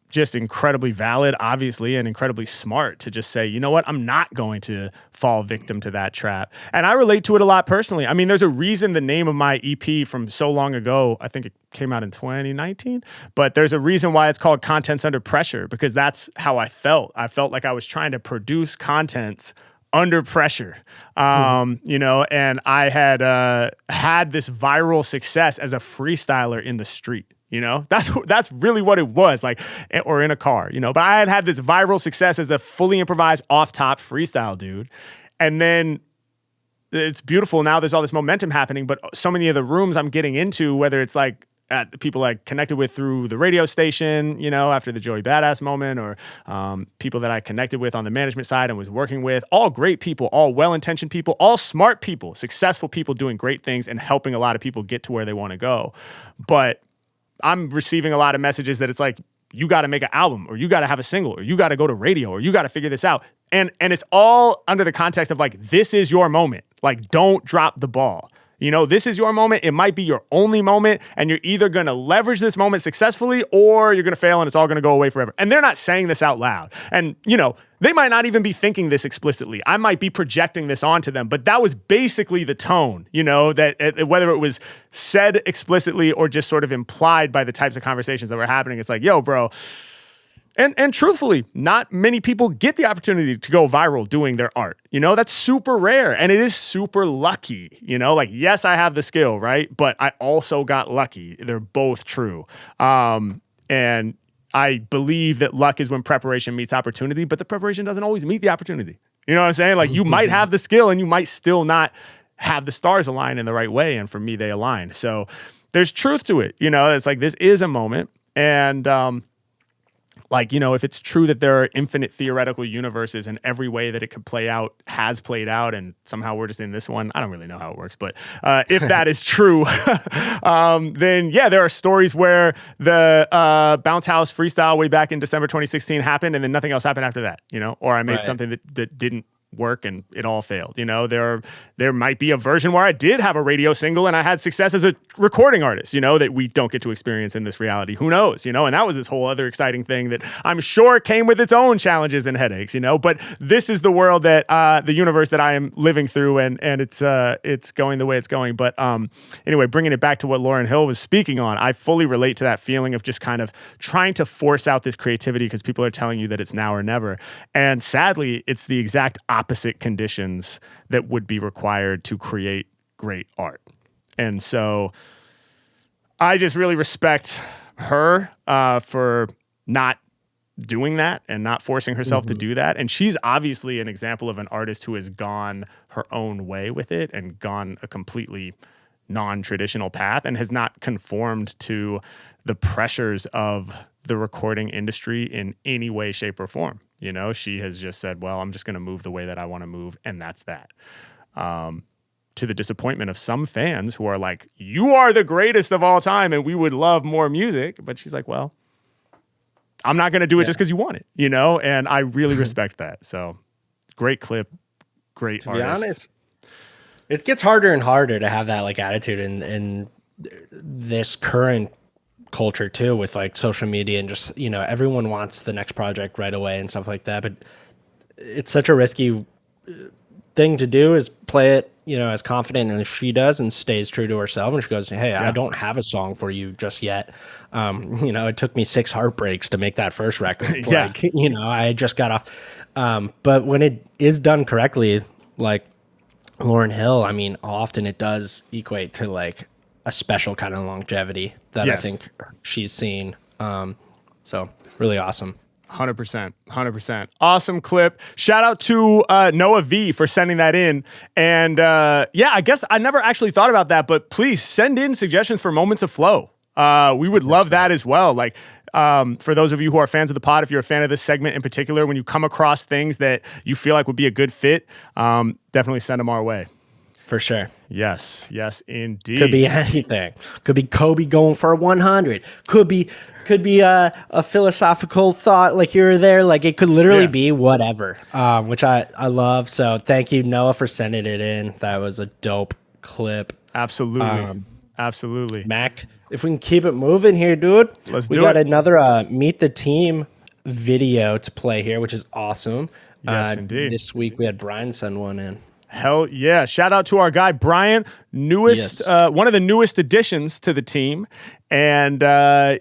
just incredibly valid, obviously, and incredibly smart to just say, you know what, I'm not going to fall victim to that trap. And I relate to it a lot personally. I mean, there's a reason the name of my EP from so long ago, I think it came out in 2019, but there's a reason why it's called Contents Under Pressure, because that's how I felt. I felt like I was trying to produce contents under pressure, you know, and I had had this viral success as a freestyler in the street. You know, that's really what it was, like, or in a car, you know. But I had this viral success as a fully improvised off-top freestyle dude. And then it's beautiful. Now there's all this momentum happening, but so many of the rooms I'm getting into, whether it's like people I connected with through the radio station, you know, after the Joey Badass moment, or people that I connected with on the management side and was working with. All great people, all well-intentioned people, all smart people, successful people doing great things and helping a lot of people get to where they want to go. But I'm receiving a lot of messages that it's like, you got to make an album, or you got to have a single, or you got to go to radio, or you got to figure this out. And it's all under the context of like, this is your moment. Like, don't drop the ball. You know, this is your moment. It might be your only moment, and you're either going to leverage this moment successfully or you're going to fail and it's all going to go away forever. And they're not saying this out loud. And, you know, they might not even be thinking this explicitly. I might be projecting this onto them, but that was basically the tone, you know, that whether it was said explicitly or just sort of implied by the types of conversations that were happening. It's like, yo, bro. And truthfully, not many people get the opportunity to go viral doing their art. You know, that's super rare, and it is super lucky. You know, like, yes, I have the skill, right? But I also got lucky. They're both true. And I believe that luck is when preparation meets opportunity, but the preparation doesn't always meet the opportunity. You know what I'm saying? Like, you might have the skill and you might still not have the stars align in the right way. And for me, they align. So there's truth to it. You know, it's like, this is a moment. And, like, you know, if it's true that there are infinite theoretical universes and every way that it could play out has played out, and somehow we're just in this one, I don't really know how it works, but if that is true, then yeah, there are stories where the Bounce House freestyle way back in December 2016 happened, and then nothing else happened after that, you know, or I made something that didn't work and it all failed. You know, there might be a version where I did have a radio single and I had success as a recording artist, you know, that we don't get to experience in this reality. Who knows, you know? And that was this whole other exciting thing that I'm sure came with its own challenges and headaches, you know, but this is the world that the universe that I am living through, and it's going the way it's going. But anyway, bringing it back to what Lauryn Hill was speaking on, I fully relate to that feeling of just kind of trying to force out this creativity because people are telling you that it's now or never. And sadly, it's the exact opposite conditions that would be required to create great art. And so I just really respect her for not doing that and not forcing herself to do that. And she's obviously an example of an artist who has gone her own way with it and gone a completely non-traditional path and has not conformed to the pressures of the recording industry in any way, shape, or form. You know, she has just said, well, I'm just going to move the way that I want to move, and that's that. To the disappointment of some fans who are like, you are the greatest of all time and we would love more music. But she's like, well, I'm not going to do it just because you want it, you know? And I really respect that. So great clip, great artist. To be honest, it gets harder and harder to have that like attitude in this current culture too, with like social media and just, you know, everyone wants the next project right away and stuff like that. But it's such a risky thing to do, is play it, you know, as confident as she does and stays true to herself. And she goes, hey, I don't have a song for you just yet. You know, it took me 6 heartbreaks to make that first record. Like, you know, I just got off. But when it is done correctly, like Lauryn Hill, I mean, often it does equate to like a special kind of longevity that I think she's seen. So really awesome. 100%. Awesome clip. Shout out to Noah V for sending that in. And yeah, I guess I never actually thought about that, but please send in suggestions for moments of flow. We would love that as well. Like, for those of you who are fans of the pod, if you're a fan of this segment in particular, when you come across things that you feel like would be a good fit, definitely send them our way. For sure. Yes, indeed. Could be anything. Could be Kobe going for 100. Could be a philosophical thought like here or there. Like it could literally be whatever, which I love. So thank you, Noah, for sending it in. That was a dope clip. Absolutely. Mac, if we can keep it moving here, dude. We got another Meet the Team video to play here, which is awesome. Yes, indeed. This week we had Bryan send one in. Hell yeah. Shout out to our guy, Bryan, one of the newest additions to the team. And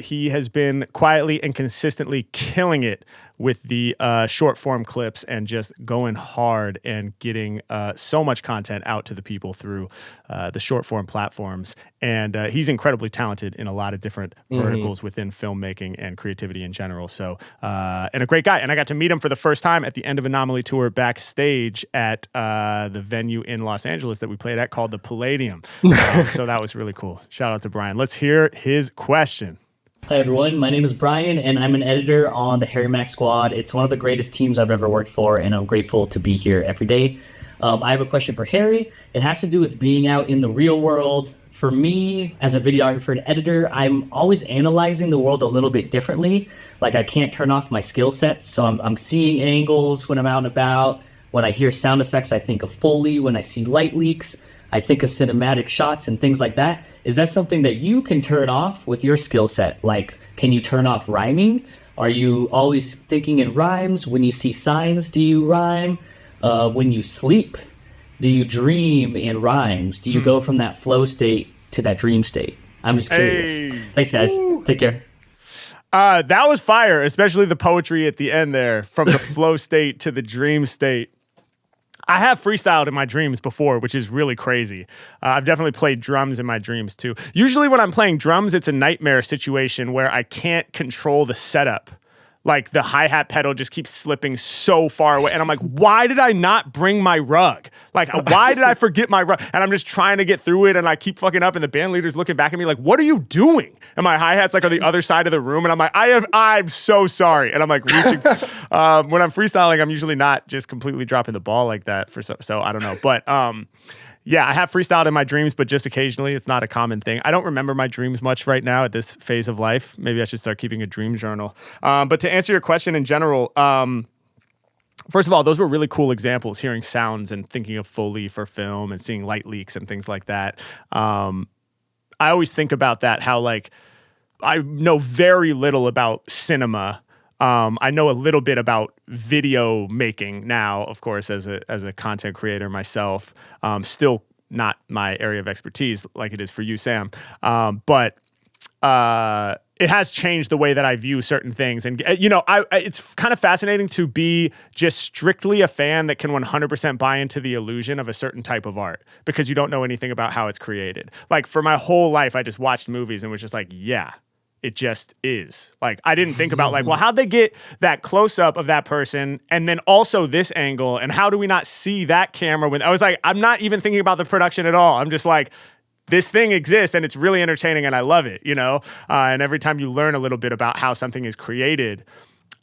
he has been quietly and consistently killing it with the short form clips and just going hard and getting so much content out to the people through the short form platforms. And he's incredibly talented in a lot of different verticals within filmmaking and creativity in general. So, and a great guy. And I got to meet him for the first time at the End of Anomaly tour backstage at the venue in Los Angeles that we played at called the Palladium. So that was really cool. Shout out to Bryan. Let's hear his question. Hi everyone, my name is Bryan and I'm an editor on the Harry Mack Squad. It's one of the greatest teams I've ever worked for and I'm grateful to be here every day. I have a question for Harry. It has to do with being out in the real world. For me, as a videographer and editor, I'm always analyzing the world a little bit differently. Like I can't turn off my skill sets, so I'm seeing angles when I'm out and about. When I hear sound effects, I think of Foley. When I see light leaks, I think of cinematic shots and things like that. Is that something that you can turn off with your skill set? Like, can you turn off rhyming? Are you always thinking in rhymes? When you see signs, do you rhyme? When you sleep, do you dream in rhymes? Do you go from that flow state to that dream state? I'm just curious. Hey. Thanks, guys. Take care. That was fire, especially the poetry at the end there, from the flow state to the dream state. I have freestyled in my dreams before, which is really crazy. I've definitely played drums in my dreams too. Usually when I'm playing drums, it's a nightmare situation where I can't control the setup. Like the hi-hat pedal just keeps slipping so far away. And I'm like, why did I not bring my rug? Like, why did I forget my rug? And I'm just trying to get through it and I keep fucking up and the band leader's looking back at me like, what are you doing? And my hi-hat's like on the other side of the room and I'm like, I'm so sorry. And I'm like reaching. When I'm freestyling, I'm usually not just completely dropping the ball like that so I don't know. But yeah, I have freestyled in my dreams, but just occasionally. It's not a common thing. I don't remember my dreams much right now at this phase of life. Maybe I should start keeping a dream journal. But to answer your question in general, first of all, those were really cool examples, hearing sounds and thinking of Foley for film and seeing light leaks and things like that. I always think about that, how like I know very little about cinema. I know a little bit about video making now, of course, as a content creator myself. Still not my area of expertise like it is for you, Sam. But it has changed the way that I view certain things. And, you know, it's kind of fascinating to be just strictly a fan that can 100% buy into the illusion of a certain type of art because you don't know anything about how it's created. Like for my whole life, I just watched movies and was just like, yeah. It just is. Like, I didn't think about like, well, how'd they get that close up of that person? And then also this angle, and how do we not see that camera? When I was like, I'm not even thinking about the production at all. I'm just like, this thing exists and it's really entertaining and I love it, you know? And every time you learn a little bit about how something is created,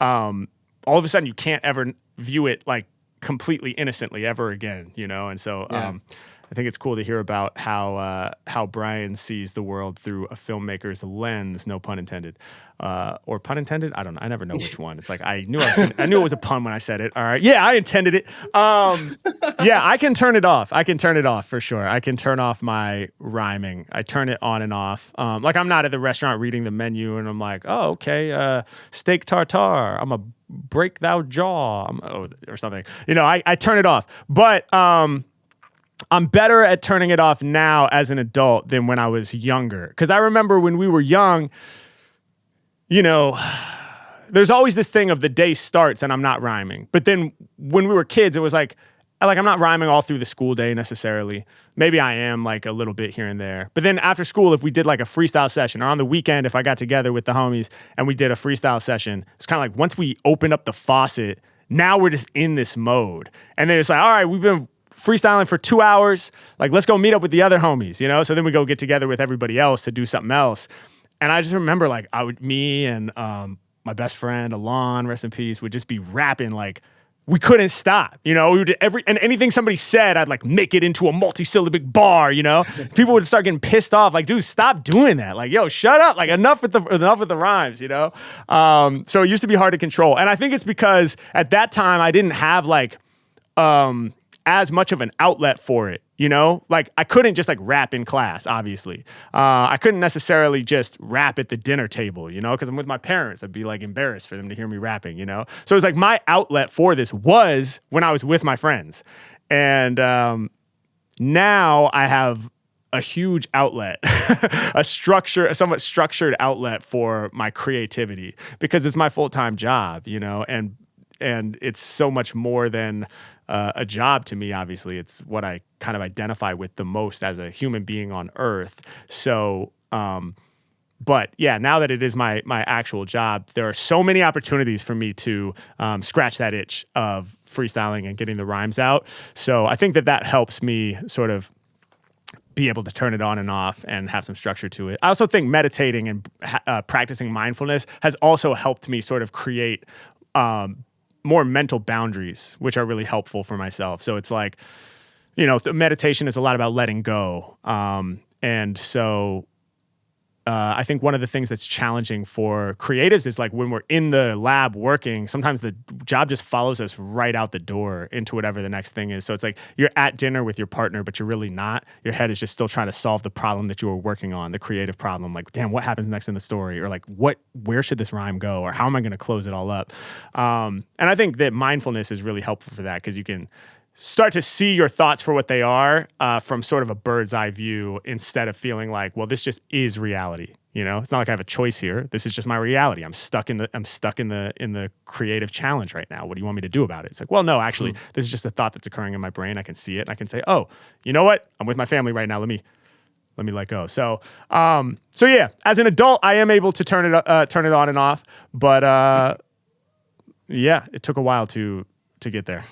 all of a sudden you can't ever view it like completely innocently ever again, you know? And so, I think it's cool to hear about how Bryan sees the world through a filmmaker's lens, no pun intended, or pun intended. I don't know. I never know which one. It's like I knew it was a pun when I said it. All right, yeah, I intended it. Yeah, I can turn it off. I can turn it off for sure. I can turn off my rhyming. I turn it on and off. Like I'm not at the restaurant reading the menu and I'm like, oh, okay, steak tartare. I'm a break thou jaw, or something. You know, I turn it off, but. I'm better at turning it off now as an adult than when I was younger. Because I remember when we were young, you know, there's always this thing of the day starts and I'm not rhyming. But then when we were kids, it was like I'm not rhyming all through the school day necessarily. Maybe I am like a little bit here and there. But then after school, if we did like a freestyle session, or on the weekend, if I got together with the homies and we did a freestyle session, it's kind of like once we open up the faucet, now we're just in this mode. And then it's like, all right, we've been freestyling for 2 hours. Like, let's go meet up with the other homies, you know? So then we go get together with everybody else to do something else. And I just remember like me and my best friend, Alon, rest in peace, would just be rapping like we couldn't stop, you know? We would and anything somebody said, I'd like make it into a multi-syllabic bar, you know? People would start getting pissed off, like, dude, stop doing that. Like, yo, shut up. Like, enough with the rhymes, you know? So it used to be hard to control. And I think it's because at that time I didn't have like as much of an outlet for it, you know? Like, I couldn't just like rap in class, obviously. I couldn't necessarily just rap at the dinner table, you know? Because I'm with my parents. I'd be like embarrassed for them to hear me rapping, you know? So it was like my outlet for this was when I was with my friends. And now I have a huge outlet, a somewhat structured outlet for my creativity, because it's my full-time job, you know, and it's so much more than a job to me. Obviously, it's what I kind of identify with the most as a human being on earth. So, but yeah, now that it is my actual job, there are so many opportunities for me to scratch that itch of freestyling and getting the rhymes out. So I think that helps me sort of be able to turn it on and off and have some structure to it. I also think meditating and practicing mindfulness has also helped me sort of create more mental boundaries, which are really helpful for myself. So it's like, you know, meditation is a lot about letting go. And so I think one of the things that's challenging for creatives is like when we're in the lab working, sometimes the job just follows us right out the door into whatever the next thing is. So it's like you're at dinner with your partner, but you're really not. Your head is just still trying to solve the problem that you were working on, the creative problem. Like, damn, what happens next in the story? Or like, where should this rhyme go? Or how am I going to close it all up? And I think that mindfulness is really helpful for that, because you can start to see your thoughts for what they are from sort of a bird's eye view, instead of feeling like, well, this just is reality. You know, it's not like I have a choice here. This is just my reality. I'm stuck in the creative challenge right now. What do you want me to do about it? It's like, well, no, actually, this is just a thought that's occurring in my brain. I can see it. And I can say, oh, you know what? I'm with my family right now. Let me let go. So yeah, as an adult, I am able to turn it on and off. But yeah, it took a while to get there.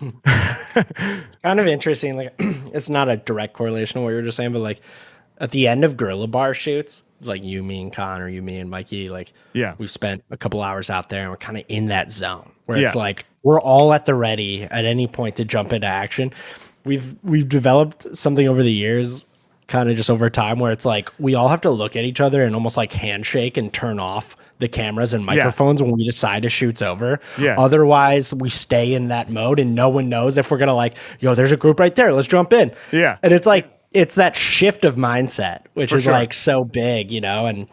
It's kind of interesting. Like, it's not a direct correlation to what you were just saying, but like at the end of Gorilla Bar shoots, like you, me, and Connor, you, me, and Mikey, like, yeah, we spent a couple hours out there and we're kind of in that zone where it's like we're all at the ready at any point to jump into action. We've developed something over the years, kind of just over time, where it's like we all have to look at each other and almost like handshake and turn off the cameras and microphones when we decide a shoot's over. Yeah. Otherwise, we stay in that mode and no one knows if we're gonna like, yo, there's a group right there, let's jump in. Yeah. And it's like it's that shift of mindset, which is like so big, you know. And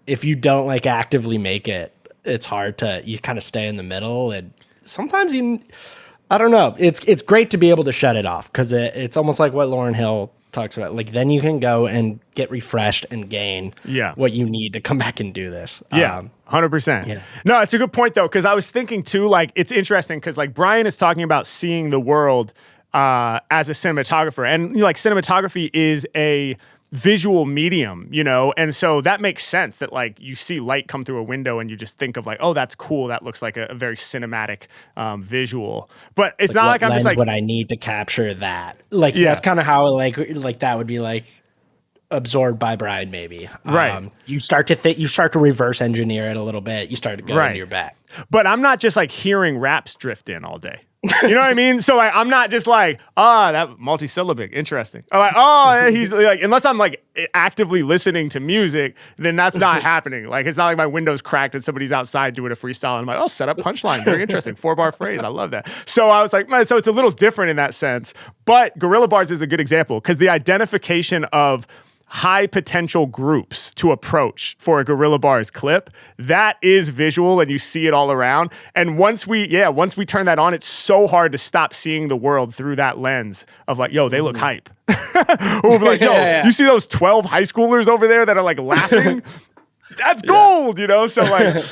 if you don't like actively make it, it's hard to, you kind of stay in the middle. And sometimes I don't know. It's great to be able to shut it off, because it's almost like what Lauryn Hill talks about. Like, then you can go and get refreshed and gain what you need to come back and do this. Yeah, 100%. Yeah. No, it's a good point, though, because I was thinking, too, like, it's interesting because, like, Bryan is talking about seeing the world as a cinematographer. And, you know, like, cinematography is a visual medium, you know, and so that makes sense that like you see light come through a window and you just think of like, oh, that's cool, that looks like a very cinematic visual. But it's like, not like I'm just like what I need to capture that. Like that's kind of how like that would be like absorbed by Bryan, maybe. Right. You start to reverse engineer it a little bit. You start to go into your back. But I'm not just like hearing raps drift in all day. You know what I mean? So like, I'm not just like, that multisyllabic, interesting. Or like, he's like, unless I'm like actively listening to music, then that's not happening. Like, it's not like my window's cracked and somebody's outside doing a freestyle and I'm like, set up punchline, very interesting, 4-bar phrase, I love that. So I was like, man, so it's a little different in that sense. But Gorilla Bars is a good example because the identification of high potential groups to approach for a Gorilla Bars clip, that is visual and you see it all around. And once we turn that on, it's so hard to stop seeing the world through that lens of like, yo, they look hype. We'll be like, yo, you see those 12 high schoolers over there that are like laughing? That's gold, you know? So like,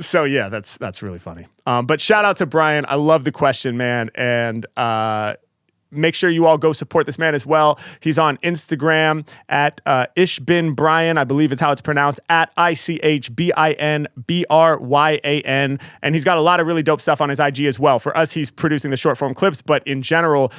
so yeah, that's really funny. But shout out to Bryan. I love the question, man. And, make sure you all go support this man as well. He's on Instagram at Ishbinbryan, I believe is how it's pronounced, at ICHBINBRYAN. And he's got a lot of really dope stuff on his IG as well. For us, he's producing the short form clips, but in general,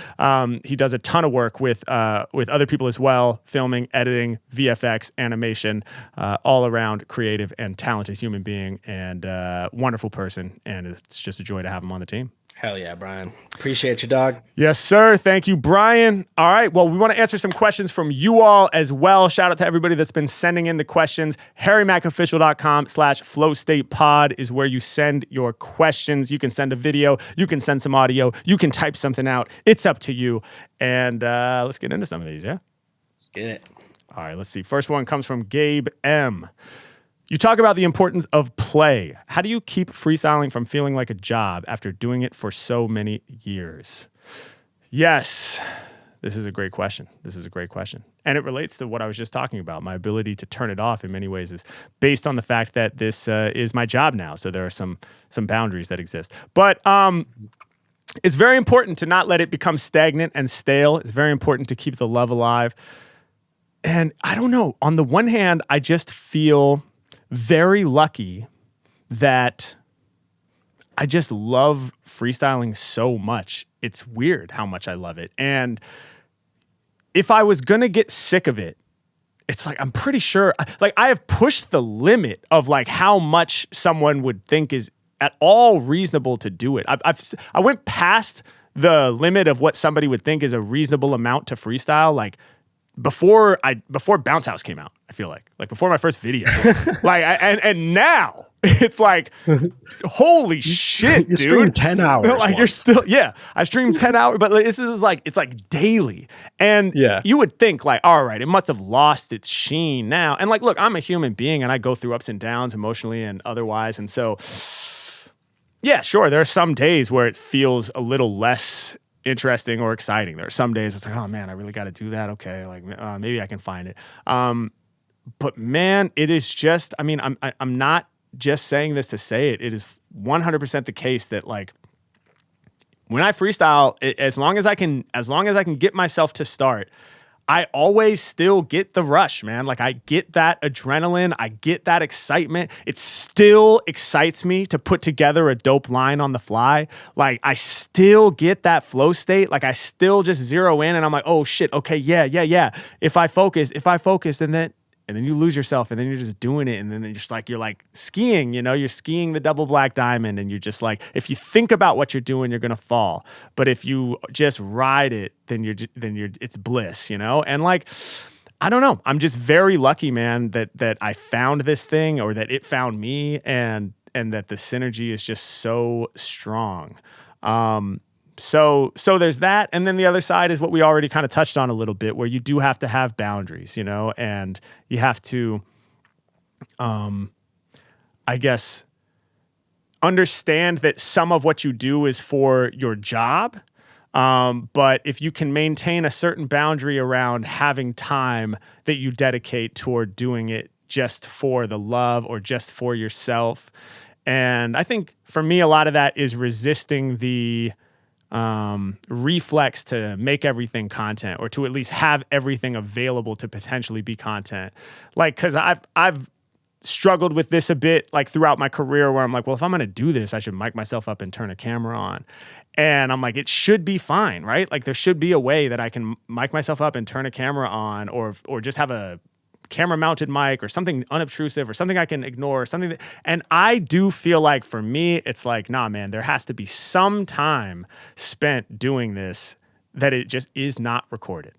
he does a ton of work with other people as well, filming, editing, VFX, animation, all around creative and talented human being and wonderful person. And it's just a joy to have him on the team. Hell yeah, Bryan. Appreciate you, dog. Yes, sir. Thank you, Bryan. All right. Well, we want to answer some questions from you all as well. Shout out to everybody that's been sending in the questions. HarryMackOfficial.com/FlowStatePod is where you send your questions. You can send a video. You can send some audio. You can type something out. It's up to you. And let's get into some of these, yeah? Let's get it. All right. Let's see. First one comes from Gabe M. You talk about the importance of play. How do you keep freestyling from feeling like a job after doing it for so many years? Yes, This is a great question. And it relates to what I was just talking about. My ability to turn it off in many ways is based on the fact that this is my job now. So there are some boundaries that exist. But it's very important to not let it become stagnant and stale. It's very important to keep the love alive. And I don't know. On the one hand, I just feel very lucky that I just love freestyling so much. It's weird how much I love it. And if I was going to get sick of it, it's like, I'm pretty sure, like, I have pushed the limit of like how much someone would think is at all reasonable to do it. I went past the limit of what somebody would think is a reasonable amount to freestyle, like before Bounce House came out. I feel like before my first video, and now it's like, holy shit, you dude! Streamed 10 hours. Like you're still, I streamed 10 hours, but this is like, it's like daily, and you would think like, all right, it must have lost its sheen now. And like, look, I'm a human being, and I go through ups and downs emotionally and otherwise, and so. Yeah, sure. There are some days where it feels a little less interesting or exciting. There are some days where it's like, oh man, I really got to do that. Okay, like maybe I can find it. But man, it is just. I mean, I'm not just saying this to say it. It is 100% the case that like when I freestyle, as long as I can get myself to start, I always still get the rush, man. Like I get that adrenaline, I get that excitement. It still excites me to put together a dope line on the fly. Like I still get that flow state. Like I still just zero in and I'm like, oh shit, okay, yeah. If I focus, and then you lose yourself and then you're just doing it. And then you're like skiing, you're skiing the double black diamond and you're just like, if you think about what you're doing, you're going to fall. But if you just ride it, then it's bliss, And like, I don't know. I'm just very lucky, man, that I found this thing or that it found me and that the synergy is just so strong. So there's that. And then the other side is what we already kind of touched on a little bit, where you do have to have boundaries, and you have to, I guess, understand that some of what you do is for your job. But if you can maintain a certain boundary around having time that you dedicate toward doing it just for the love or just for yourself. And I think for me, a lot of that is resisting the reflex to make everything content or to at least have everything available to potentially be content. Like, cause I've struggled with this a bit like throughout my career where I'm like, well, if I'm going to do this, I should mic myself up and turn a camera on. And I'm like, it should be fine, right? Like there should be a way that I can mic myself up and turn a camera on or just have a camera mounted mic or something unobtrusive or something I can ignore, something that, and I do feel like for me, it's like, nah, man, there has to be some time spent doing this that it just is not recorded.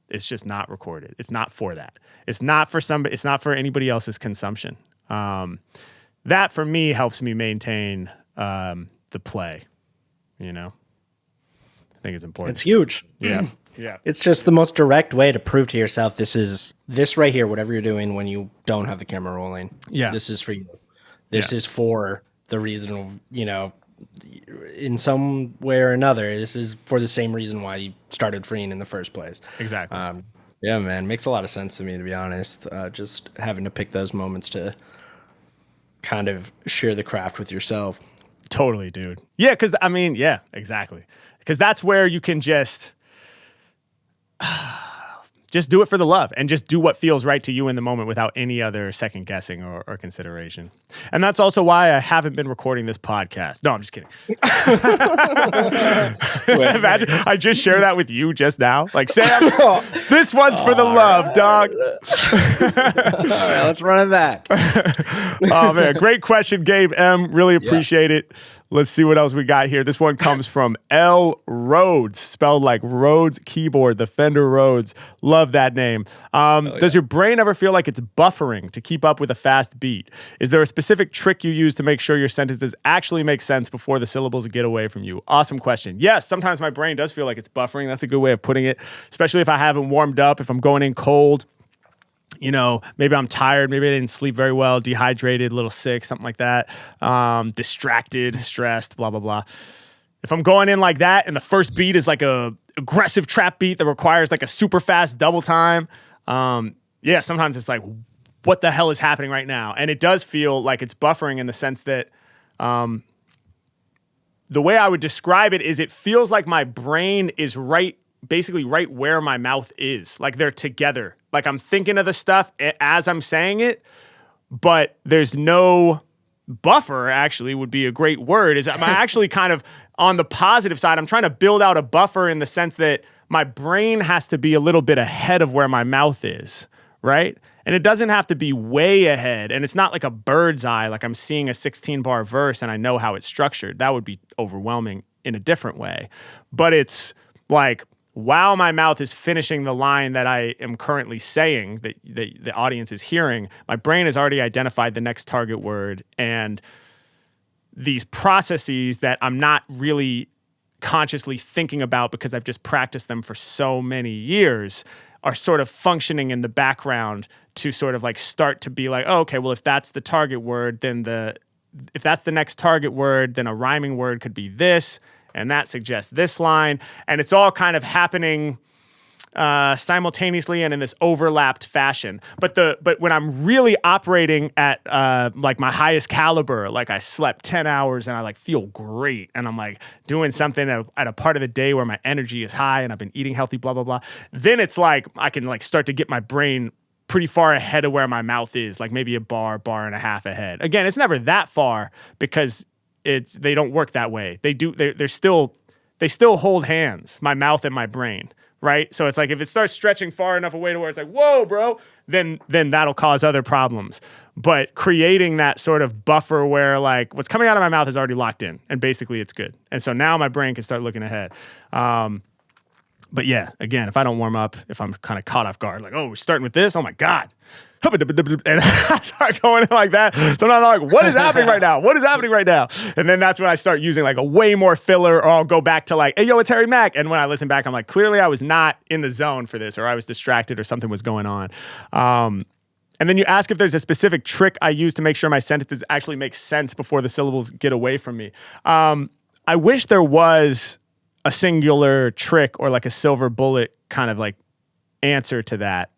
It's just not recorded. It's not for that. It's not for somebody, it's not for anybody else's consumption. That for me helps me maintain the play, I think it's important. It's huge. Yeah. Yeah. It's just the most direct way to prove to yourself this right here, whatever you're doing when you don't have the camera rolling. Yeah. This is for you. This is for the reason, in some way or another, this is for the same reason why you started freeing in the first place. Exactly. Yeah, man. Makes a lot of sense to me, to be honest. Just having to pick those moments to kind of share the craft with yourself. Totally, dude. Yeah, because, exactly. Because that's where you can just do it for the love and just do what feels right to you in the moment without any other second guessing or consideration. And that's also why I haven't been recording this podcast. No, I'm just kidding. Imagine I just share that with you just now. Like, Sam, this one's for the love, dog. All right, let's run it back. Oh, man. Great question, Gabe M. Really appreciate it. Let's see what else we got here. This one comes from L. Rhodes, spelled like Rhodes keyboard, the Fender Rhodes. Love that name. Does your brain ever feel like it's buffering to keep up with a fast beat? Is there a specific trick you use to make sure your sentences actually make sense before the syllables get away from you? Awesome question. Yes, sometimes my brain does feel like it's buffering. That's a good way of putting it, especially if I haven't warmed up, if I'm going in cold. Maybe I'm tired. Maybe I didn't sleep very well, dehydrated, a little sick, something like that. Distracted, stressed, blah, blah, blah. If I'm going in like that and the first beat is like a aggressive trap beat that requires like a super fast double time, yeah, sometimes it's like, what the hell is happening right now? And it does feel like it's buffering in the sense that the way I would describe it is it feels like my brain is basically right where my mouth is. Like they're together. Like I'm thinking of the stuff as I'm saying it, but there's no buffer, actually would be a great word. I'm actually kind of on the positive side. I'm trying to build out a buffer in the sense that my brain has to be a little bit ahead of where my mouth is, right? And it doesn't have to be way ahead. And it's not like a bird's eye, like I'm seeing a 16-bar verse and I know how it's structured. That would be overwhelming in a different way. But it's like, while my mouth is finishing the line that I am currently saying, that the audience is hearing, my brain has already identified the next target word. And these processes that I'm not really consciously thinking about because I've just practiced them for so many years are sort of functioning in the background to sort of like start to be like, oh, okay, well, if that's the target word, then if that's the next target word, then a rhyming word could be this. And that suggests this line. And it's all kind of happening simultaneously and in this overlapped fashion. But when I'm really operating at like my highest caliber, like I slept 10 hours and I like feel great and I'm like doing something at a part of the day where my energy is high and I've been eating healthy, blah, blah, blah. Then it's like I can like start to get my brain pretty far ahead of where my mouth is, like maybe a bar and a half ahead. Again, it's never that far because they don't work that way. They still hold hands, my mouth and my brain, right? So it's like if it starts stretching far enough away to where it's like, whoa, bro, then that'll cause other problems. But creating that sort of buffer where like what's coming out of my mouth is already locked in and basically it's good. And so now my brain can start looking ahead. But yeah, again, if I don't warm up, if I'm kind of caught off guard, like, oh, we're starting with this, oh my God. And I start going in like that. So now I'm like, what is happening right now? What is happening right now? And then that's when I start using like a way more filler, or I'll go back to like, hey, yo, it's Harry Mack. And when I listen back, I'm like, clearly I was not in the zone for this, or I was distracted or something was going on. And then you ask if there's a specific trick I use to make sure my sentences actually make sense before the syllables get away from me. I wish there was a singular trick or like a silver bullet kind of like answer to that.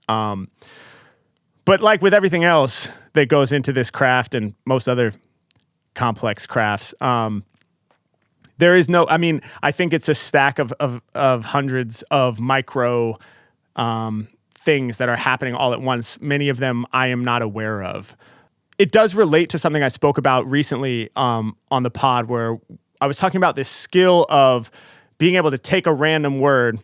But like with everything else that goes into this craft and most other complex crafts, there is no, I mean, I think it's a stack of hundreds of micro things that are happening all at once. Many of them I am not aware of. It does relate to something I spoke about recently on the pod, where I was talking about this skill of being able to take a random word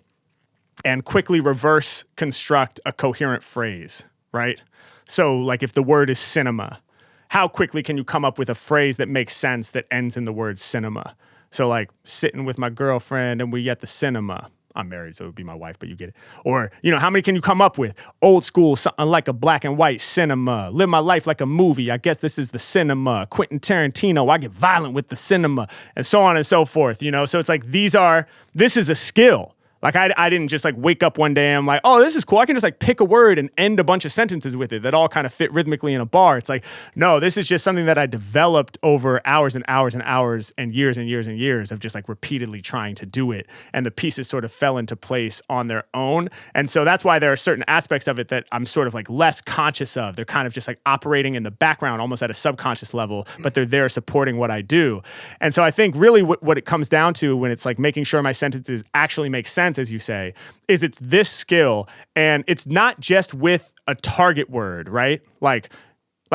and quickly reverse construct a coherent phrase, right? So like if the word is cinema, how quickly can you come up with a phrase that makes sense that ends in the word cinema? So like sitting with my girlfriend and we at the cinema. I'm married, so it would be my wife, but you get it. Or, you know, how many can you come up with? Old school, something like a black and white cinema. Live my life like a movie. I guess this is the cinema. Quentin Tarantino, I get violent with the cinema, and so on and so forth, you know? So it's like this is a skill. Like I didn't just like wake up one day and I'm like, oh, this is cool. I can just like pick a word and end a bunch of sentences with it that all kind of fit rhythmically in a bar. It's like, no, this is just something that I developed over hours and hours and hours and years and years and years of just like repeatedly trying to do it. And the pieces sort of fell into place on their own. And so that's why there are certain aspects of it that I'm sort of like less conscious of. They're kind of just like operating in the background, almost at a subconscious level, but they're there supporting what I do. And so I think really what it comes down to when it's like making sure my sentences actually make sense, as you say, is it's this skill. And it's not just with a target word, right? Like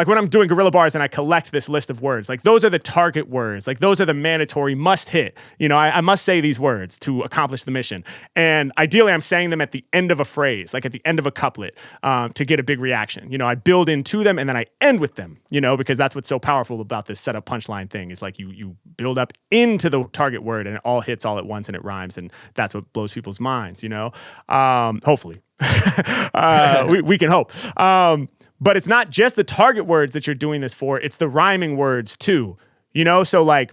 when I'm doing guerrilla bars and I collect this list of words, like those are the target words. Like those are the mandatory must hit. You know, I must say these words to accomplish the mission. And ideally I'm saying them at the end of a phrase, like at the end of a couplet, to get a big reaction. You know, I build into them and then I end with them, you know, because that's what's so powerful about this setup punchline thing is like you build up into the target word and it all hits all at once and it rhymes. And that's what blows people's minds, you know, hopefully. we can hope. But it's not just the target words that you're doing this for, it's the rhyming words too. You know, so like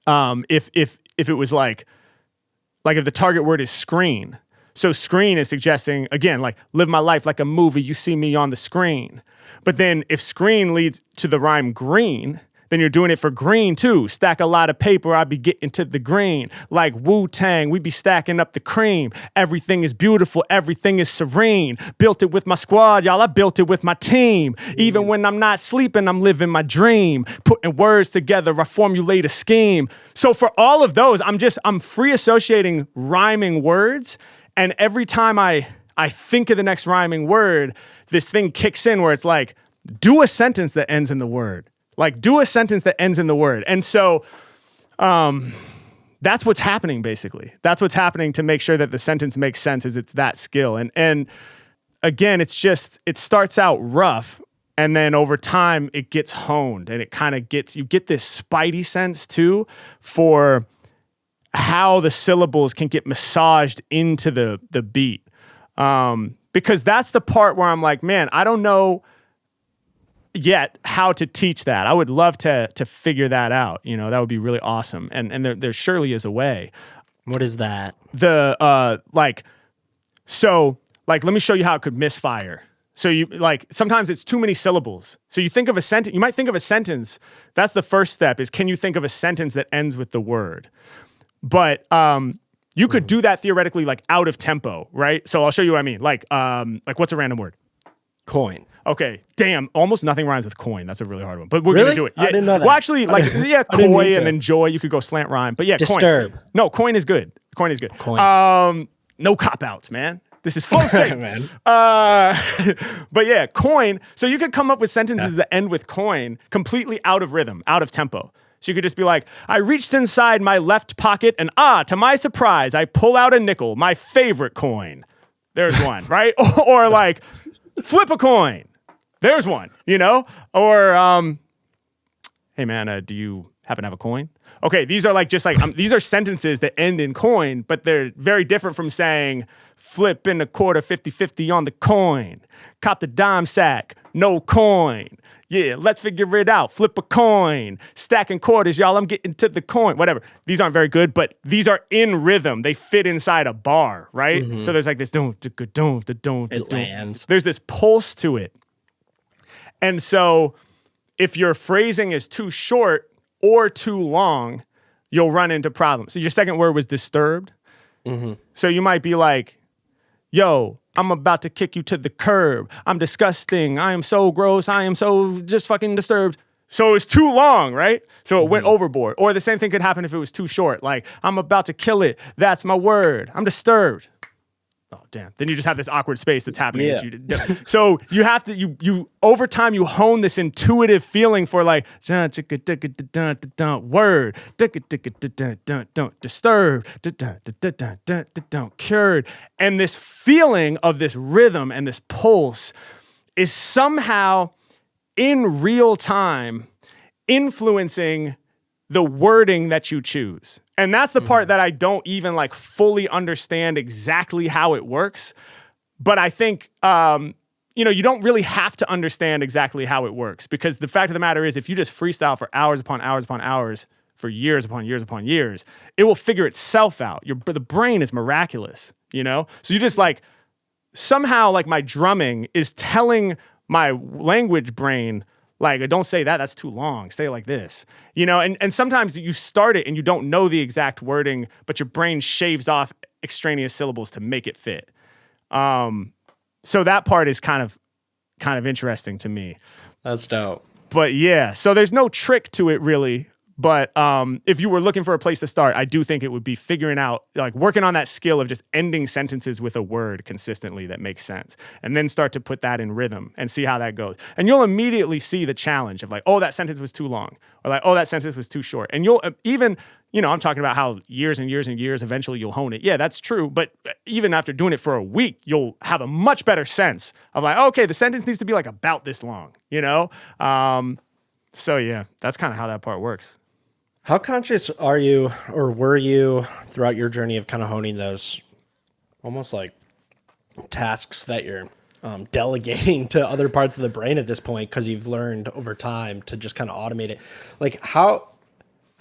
if it was like if the target word is screen. So screen is suggesting, again, like live my life like a movie, you see me on the screen. But then if screen leads to the rhyme green, then you're doing it for green too. Stack a lot of paper, I be getting to the green. Like Wu-Tang, we be stacking up the cream. Everything is beautiful, everything is serene. Built it with my squad, y'all, I built it with my team. Even when I'm not sleeping, I'm living my dream. Putting words together, I formulate a scheme. So for all of those, I'm free associating rhyming words. And every time I think of the next rhyming word, this thing kicks in where it's like, do a sentence that ends in the word. Like, do a sentence that ends in the word. And so that's what's happening, basically. That's what's happening to make sure that the sentence makes sense, is it's that skill. And again, it starts out rough, and then over time it gets honed, and it kind of you get this spidey sense too for how the syllables can get massaged into the beat. Because that's the part where I'm like, man, I don't know yet how to teach that. I would love to figure that out. You know, that would be really awesome. And there surely is a way. What is that? Let me show you how it could misfire. So you sometimes it's too many syllables. So you think of a sentence, you might think of a sentence. That's the first step, is can you think of a sentence that ends with the word? But you could do that theoretically, like out of tempo, right? So I'll show you what I mean. Like what's a random word? Coin. Okay, damn, almost nothing rhymes with coin. That's a really hard one, but we're gonna do it. Yeah. I didn't know that. Well, actually, coy and then joy. You could go slant rhyme, but yeah, disturb. Coin. No, coin is good. Coin is good. Coin. No cop outs, man. This is flow state, man. But yeah, coin. So you could come up with sentences that end with coin, completely out of rhythm, out of tempo. So you could just be like, I reached inside my left pocket and to my surprise, I pull out a nickel, my favorite coin. There's one, right? Or like, flip a coin. There's one, you know? Or, hey man, do you happen to have a coin? Okay, these are these are sentences that end in coin, but they're very different from saying, flip in a quarter, 50-50 on the coin. Cop the dime sack, no coin. Yeah, let's figure it out. Flip a coin. Stacking quarters, y'all. I'm getting to the coin. Whatever. These aren't very good, but these are in rhythm. They fit inside a bar, right? Mm-hmm. So there's like this It lands. There's this pulse to it. And so if your phrasing is too short or too long, you'll run into problems. So your second word was disturbed. Mm-hmm. So you might be like, yo, I'm about to kick you to the curb. I'm disgusting. I am so gross. I am so just fucking disturbed. So it was too long, right? So it went overboard. Or the same thing could happen if it was too short. Like, I'm about to kill it. That's my word. I'm disturbed. Oh, damn. Then you just have this awkward space that's happening. Yeah. So you have to, you over time, you hone this intuitive feeling for like, word, disturbed, cured. And this feeling of this rhythm and this pulse is somehow in real time influencing the wording that you choose. And that's the part that I don't even like fully understand exactly how it works. But I think, you don't really have to understand exactly how it works, because the fact of the matter is, if you just freestyle for hours upon hours upon hours, for years upon years upon years, it will figure itself out. The brain is miraculous, you know? So you just like, somehow like my drumming is telling my language brain, like, don't say that, that's too long. Say it like this, you know? And sometimes you start it and you don't know the exact wording, but your brain shaves off extraneous syllables to make it fit. So that part is kind of interesting to me. That's dope. But yeah, so there's no trick to it really. But if you were looking for a place to start, I do think it would be figuring out, like working on that skill of just ending sentences with a word consistently that makes sense. And then start to put that in rhythm and see how that goes. And you'll immediately see the challenge of like, oh, that sentence was too long. Or like, oh, that sentence was too short. And you'll even, I'm talking about how years and years and years, eventually you'll hone it. Yeah, that's true. But even after doing it for a week, you'll have a much better sense of like, okay, the sentence needs to be like about this long, you know? So yeah, that's kind of how that part works. How conscious are you, or were you, throughout your journey of kind of honing those almost like tasks that you're delegating to other parts of the brain at this point, because you've learned over time to just kind of automate it? Like how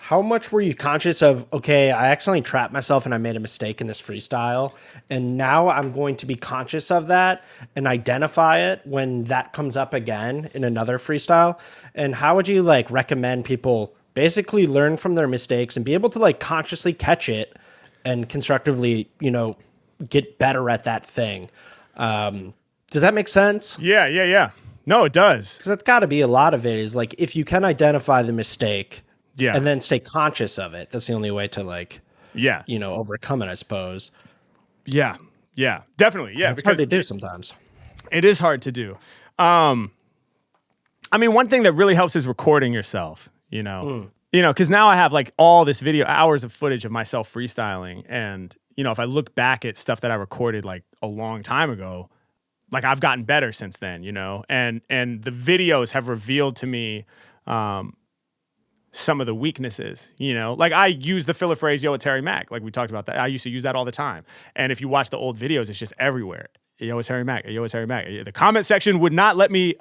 How much were you conscious of, okay, I accidentally trapped myself and I made a mistake in this freestyle, and now I'm going to be conscious of that and identify it when that comes up again in another freestyle? And how would you like recommend people basically learn from their mistakes and be able to like consciously catch it and constructively, you know, get better at that thing? Does that make sense? Yeah. No, it does. Because that's got to be a lot of it is like, if you can identify the mistake, yeah, and then stay conscious of it. That's the only way to like, yeah, you know, overcome it, I suppose. Yeah, definitely. Yeah, it's hard to do sometimes. It is hard to do. I mean, one thing that really helps is recording yourself. You know, because now I have like all this video, hours of footage of myself freestyling, and you know, if I look back at stuff that I recorded like a long time ago, like I've gotten better since then. You know, and the videos have revealed to me. Some of the weaknesses, you know, like I use the filler phrase, yo, it's Harry Mack. Like we talked about that. I used to use that all the time. And if you watch the old videos, it's just everywhere. Yo, it's Harry Mack. Yo, it's Harry Mack. The comment section would not let me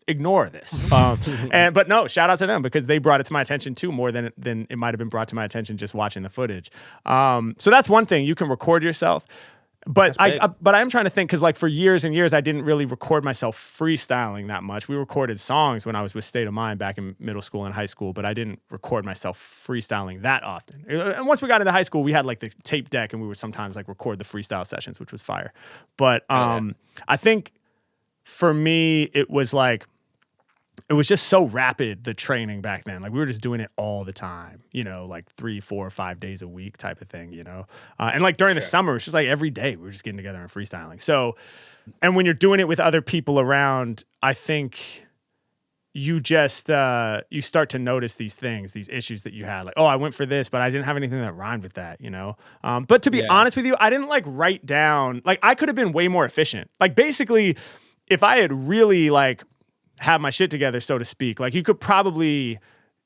ignore this. But no, shout out to them because they brought it to my attention too, more than it might have been brought to my attention just watching the footage. So that's one thing. You can record yourself. But I am trying to think because like for years and years I didn't really record myself freestyling that much. We recorded songs when I was with State of Mind back in middle school and high school, but I didn't record myself freestyling that often. And once we got into high school, we had like the tape deck and we would sometimes like record the freestyle sessions, which was fire. But I think for me it was like it was just so rapid, the training back then. Like we were just doing it all the time, you know, like 3, 4, 5 days a week type of thing, you know? And like during the summer, it's just like every day we were just getting together and freestyling. So, and when you're doing it with other people around, I think you just, you start to notice these things, these issues that you had. Like, oh, I went for this, but I didn't have anything that rhymed with that, you know? But to be honest with you, I didn't like write down, like I could have been way more efficient. Like basically, if I had really like, have my shit together, so to speak. Like you could probably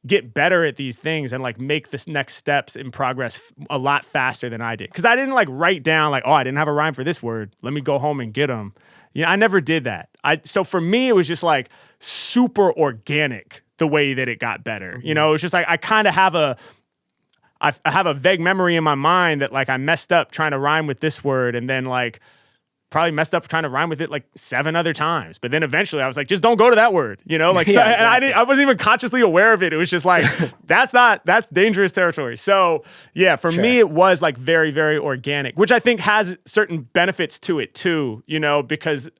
get better at these things and like make this next steps in progress a lot faster than I did. Cause I didn't like write down like, oh, I didn't have a rhyme for this word. Let me go home and get them. You know, I never did that. So for me, it was just like super organic the way that it got better. You know, it's just like, I kind of have I have a vague memory in my mind that like I messed up trying to rhyme with this word and then like, probably messed up trying to rhyme with it like 7 other times. But then eventually I was like, just don't go to that word, you know? Like, and I wasn't even consciously aware of it. It was just like, that's dangerous territory. So yeah, for me, it was like very, very organic, which I think has certain benefits to it too, you know, because,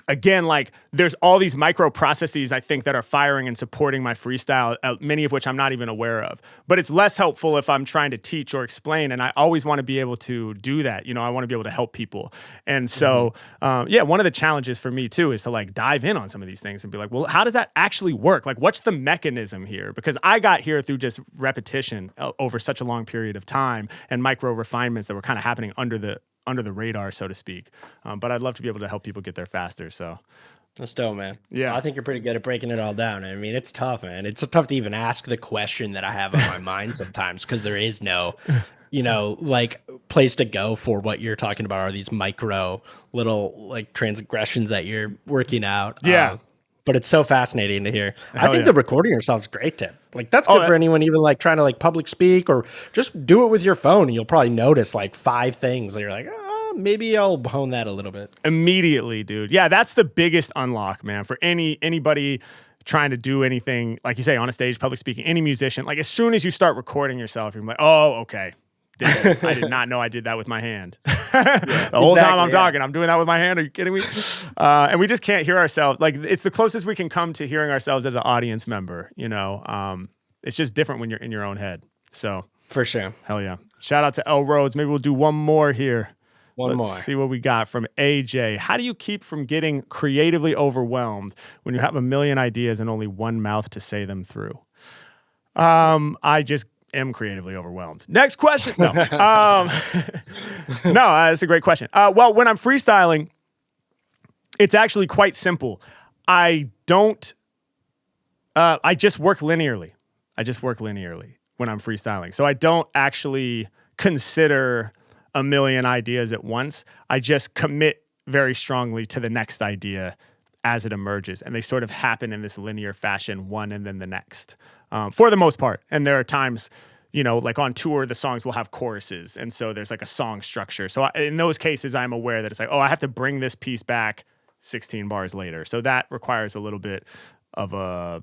again, like there's all these micro processes I think that are firing and supporting my freestyle, many of which I'm not even aware of. But it's less helpful if I'm trying to teach or explain, and I always want to be able to do that. You know, I want to be able to help people. And so, one of the challenges for me too is to like dive in on some of these things and be like, well, how does that actually work? Like, what's the mechanism here? Because I got here through just repetition over such a long period of time and micro refinements that were kind of happening under the radar, so to speak. But I'd love to be able to help people get there faster. So that's dope, man. Yeah. I think you're pretty good at breaking it all down. I mean, it's tough, man. It's tough to even ask the question that I have on my mind sometimes because there is no, you know, like place to go for what you're talking about are these micro little like transgressions that you're working out. Yeah. But it's so fascinating to hear. I think the recording yourself is a great tip. Like that's good for anyone even like trying to like public speak or just do it with your phone and you'll probably notice like 5 things that you're like, maybe I'll hone that a little bit. Immediately, dude. Yeah, that's the biggest unlock, man, for anybody trying to do anything, like you say, on a stage, public speaking, any musician. Like as soon as you start recording yourself, you're like, oh, okay. I did not know I did that with my hand. The whole time I'm talking, I'm doing that with my hand. Are you kidding me? And we just can't hear ourselves. Like it's the closest we can come to hearing ourselves as an audience member, you know? It's just different when you're in your own head. So for sure. Hell yeah. Shout out to L Rhodes. Maybe we'll do one more here. Let's see what we got from AJ. How do you keep from getting creatively overwhelmed when you have a million ideas and only one mouth to say them through? I just am creatively overwhelmed. Next question. No, that's a great question. Well, when I'm freestyling, it's actually quite simple. I just work linearly. When I'm freestyling. So I don't actually consider a million ideas at once. I just commit very strongly to the next idea as it emerges, and they sort of happen in this linear fashion, one and then the next, for the most part. And there are times, you know, like on tour, the songs will have choruses, and so there's like a song structure. So in those cases, I'm aware that it's like, oh, I have to bring this piece back 16 bars later. So that requires a little bit of a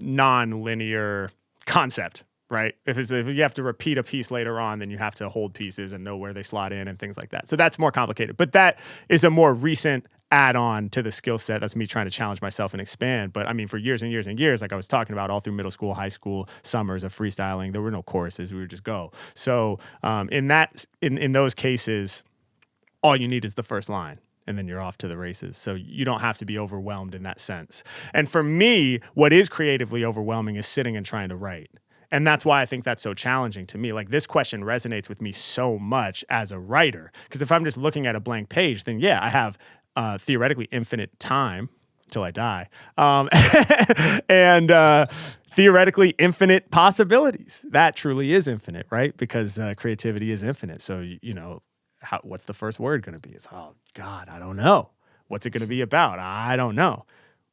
non-linear concept, right? If you have to repeat a piece later on, then you have to hold pieces and know where they slot in and things like that. So that's more complicated. But that is a more recent add-on to the skill set. That's me trying to challenge myself and expand. But I mean, for years and years and years, like I was talking about, all through middle school, high school, summers of freestyling, there were no choruses. We would just go. So in those cases, all you need is the first line, and then you're off to the races. So you don't have to be overwhelmed in that sense. And for me, what is creatively overwhelming is sitting and trying to write. And that's why I think that's so challenging to me. Like, this question resonates with me so much as a writer. Because if I'm just looking at a blank page, then yeah, I have theoretically infinite time till I die. And theoretically infinite possibilities. That truly is infinite, right? Because creativity is infinite. So, you know, what's the first word going to be? It's, oh, God, I don't know. What's it going to be about? I don't know.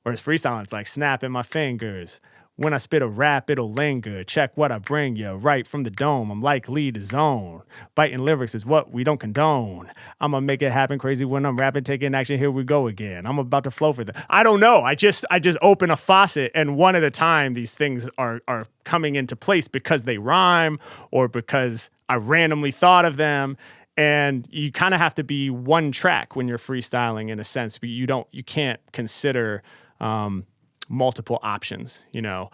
Whereas freestyling, it's like snapping my fingers. When I spit a rap, it'll linger. Check what I bring you right from the dome. I'm likely to zone. Biting lyrics is what we don't condone. I'm going to make it happen crazy when I'm rapping, taking action. Here we go again. I'm about to flow for the... I don't know. I just open a faucet, and one at a time, these things are coming into place because they rhyme or because I randomly thought of them. And you kind of have to be one track when you're freestyling, in a sense. You can't consider multiple options, you know.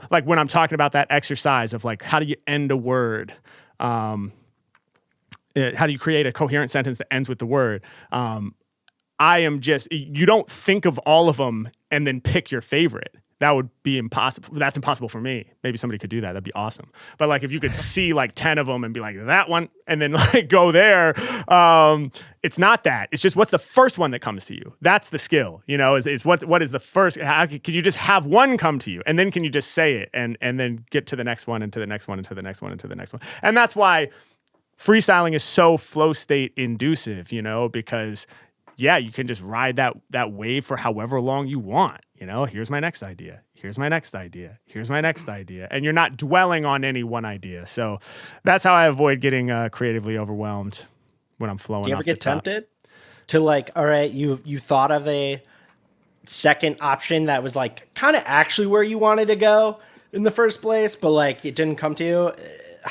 Like when I'm talking about that exercise of like, how do you end a word? How do you create a coherent sentence that ends with the word? You don't think of all of them and then pick your favorite. That would be impossible. That's impossible for me. Maybe somebody could do that. That'd be awesome. But like, if you could see like 10 of them and be like, that one, and then like go there, it's not that. It's just, what's the first one that comes to you? That's the skill, you know, is what is the first, can you just have one come to you? And then can you just say it and then get to the next one and to the next one and to the next one and to the next one? And that's why freestyling is so flow state inducive, you know, because yeah, you can just ride that wave for however long you want. You know, here's my next idea. Here's my next idea. Here's my next idea. And you're not dwelling on any one idea. So that's how I avoid getting creatively overwhelmed when I'm flowing. Do you ever get tempted to like, all right, you thought of a second option that was like kind of actually where you wanted to go in the first place, but like it didn't come to you?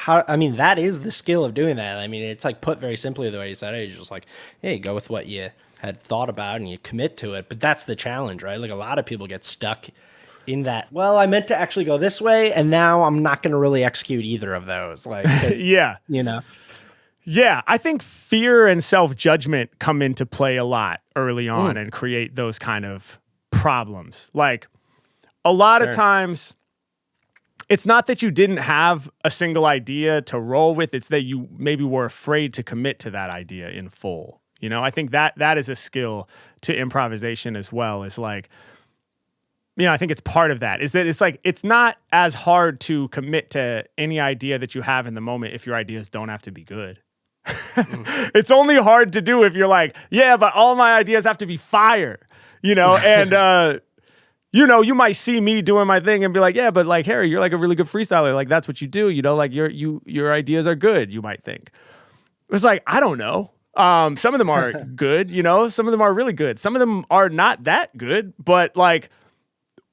I mean, that is the skill of doing that. I mean, it's like put very simply the way you said it. You're just like, hey, go with what you had thought about and you commit to it. But that's the challenge, right? Like a lot of people get stuck in that, well, I meant to actually go this way, and now I'm not going to really execute either of those. Like, yeah, you know? Yeah, I think fear and self-judgment come into play a lot early on and create those kind of problems. Like a lot of times, it's not that you didn't have a single idea to roll with. It's that you maybe were afraid to commit to that idea in full. You know, I think that is a skill to improvisation as well. It's like, you know, I think it's part of that. Is that it's like, it's not as hard to commit to any idea that you have in the moment if your ideas don't have to be good. It's only hard to do if you're like, yeah, but all my ideas have to be fire, you know? And, you know, you might see me doing my thing and be like, yeah, but like, Harry, you're like a really good freestyler. Like, that's what you do, you know? Like, your ideas are good, you might think. It's like, I don't know. Some of them are good, you know, some of them are really good. Some of them are not that good, but like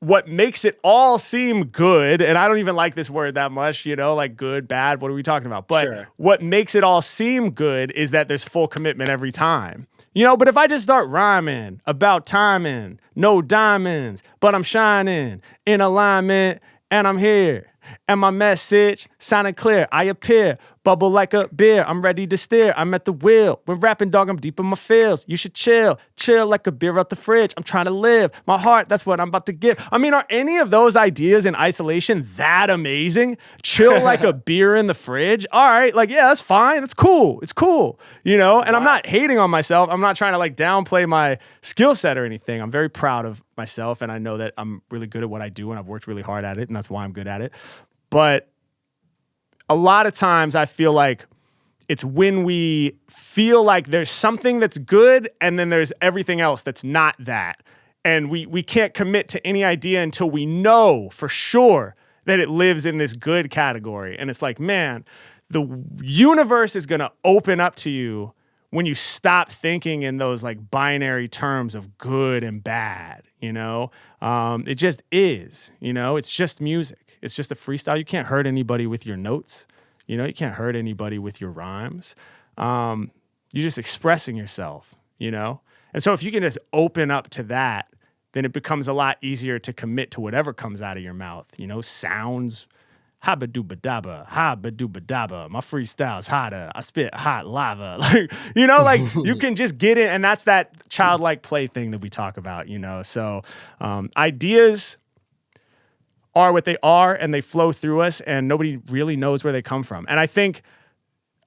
what makes it all seem good, and I don't even like this word that much, you know, like good, bad, what are we talking about? But what makes it all seem good is that there's full commitment every time. You know, but if I just start rhyming about timing, no diamonds, but I'm shining in alignment and I'm here. And my message sounding clear. I appear, bubble like a beer. I'm ready to steer. I'm at the wheel. When rapping, dog, I'm deep in my feels. You should chill like a beer out the fridge. I'm trying to live. My heart, that's what I'm about to give. I mean, are any of those ideas in isolation that amazing? Chill like a beer in the fridge? All right, like, yeah, that's fine. It's cool. It's cool, you know? And I'm not hating on myself. I'm not trying to like downplay my skill set or anything. I'm very proud of myself, and I know that I'm really good at what I do, and I've worked really hard at it, and that's why I'm good at it. But a lot of times I feel like it's when we feel like there's something that's good and then there's everything else that's not that. And we can't commit to any idea until we know for sure that it lives in this good category. And it's like, man, the universe is going to open up to you when you stop thinking in those like binary terms of good and bad, you know? It just is, you know? It's just music. It's just a freestyle. You can't hurt anybody with your notes. You know, you can't hurt anybody with your rhymes. You're just expressing yourself, you know? And so if you can just open up to that, then it becomes a lot easier to commit to whatever comes out of your mouth, you know? Sounds, habba-dooba-dabba, habba-dooba-dabba. My freestyle's hotter. I spit hot lava. Like, you know, like you can just get it. And that's that childlike play thing that we talk about, you know? So ideas are what they are and they flow through us and nobody really knows where they come from. And I think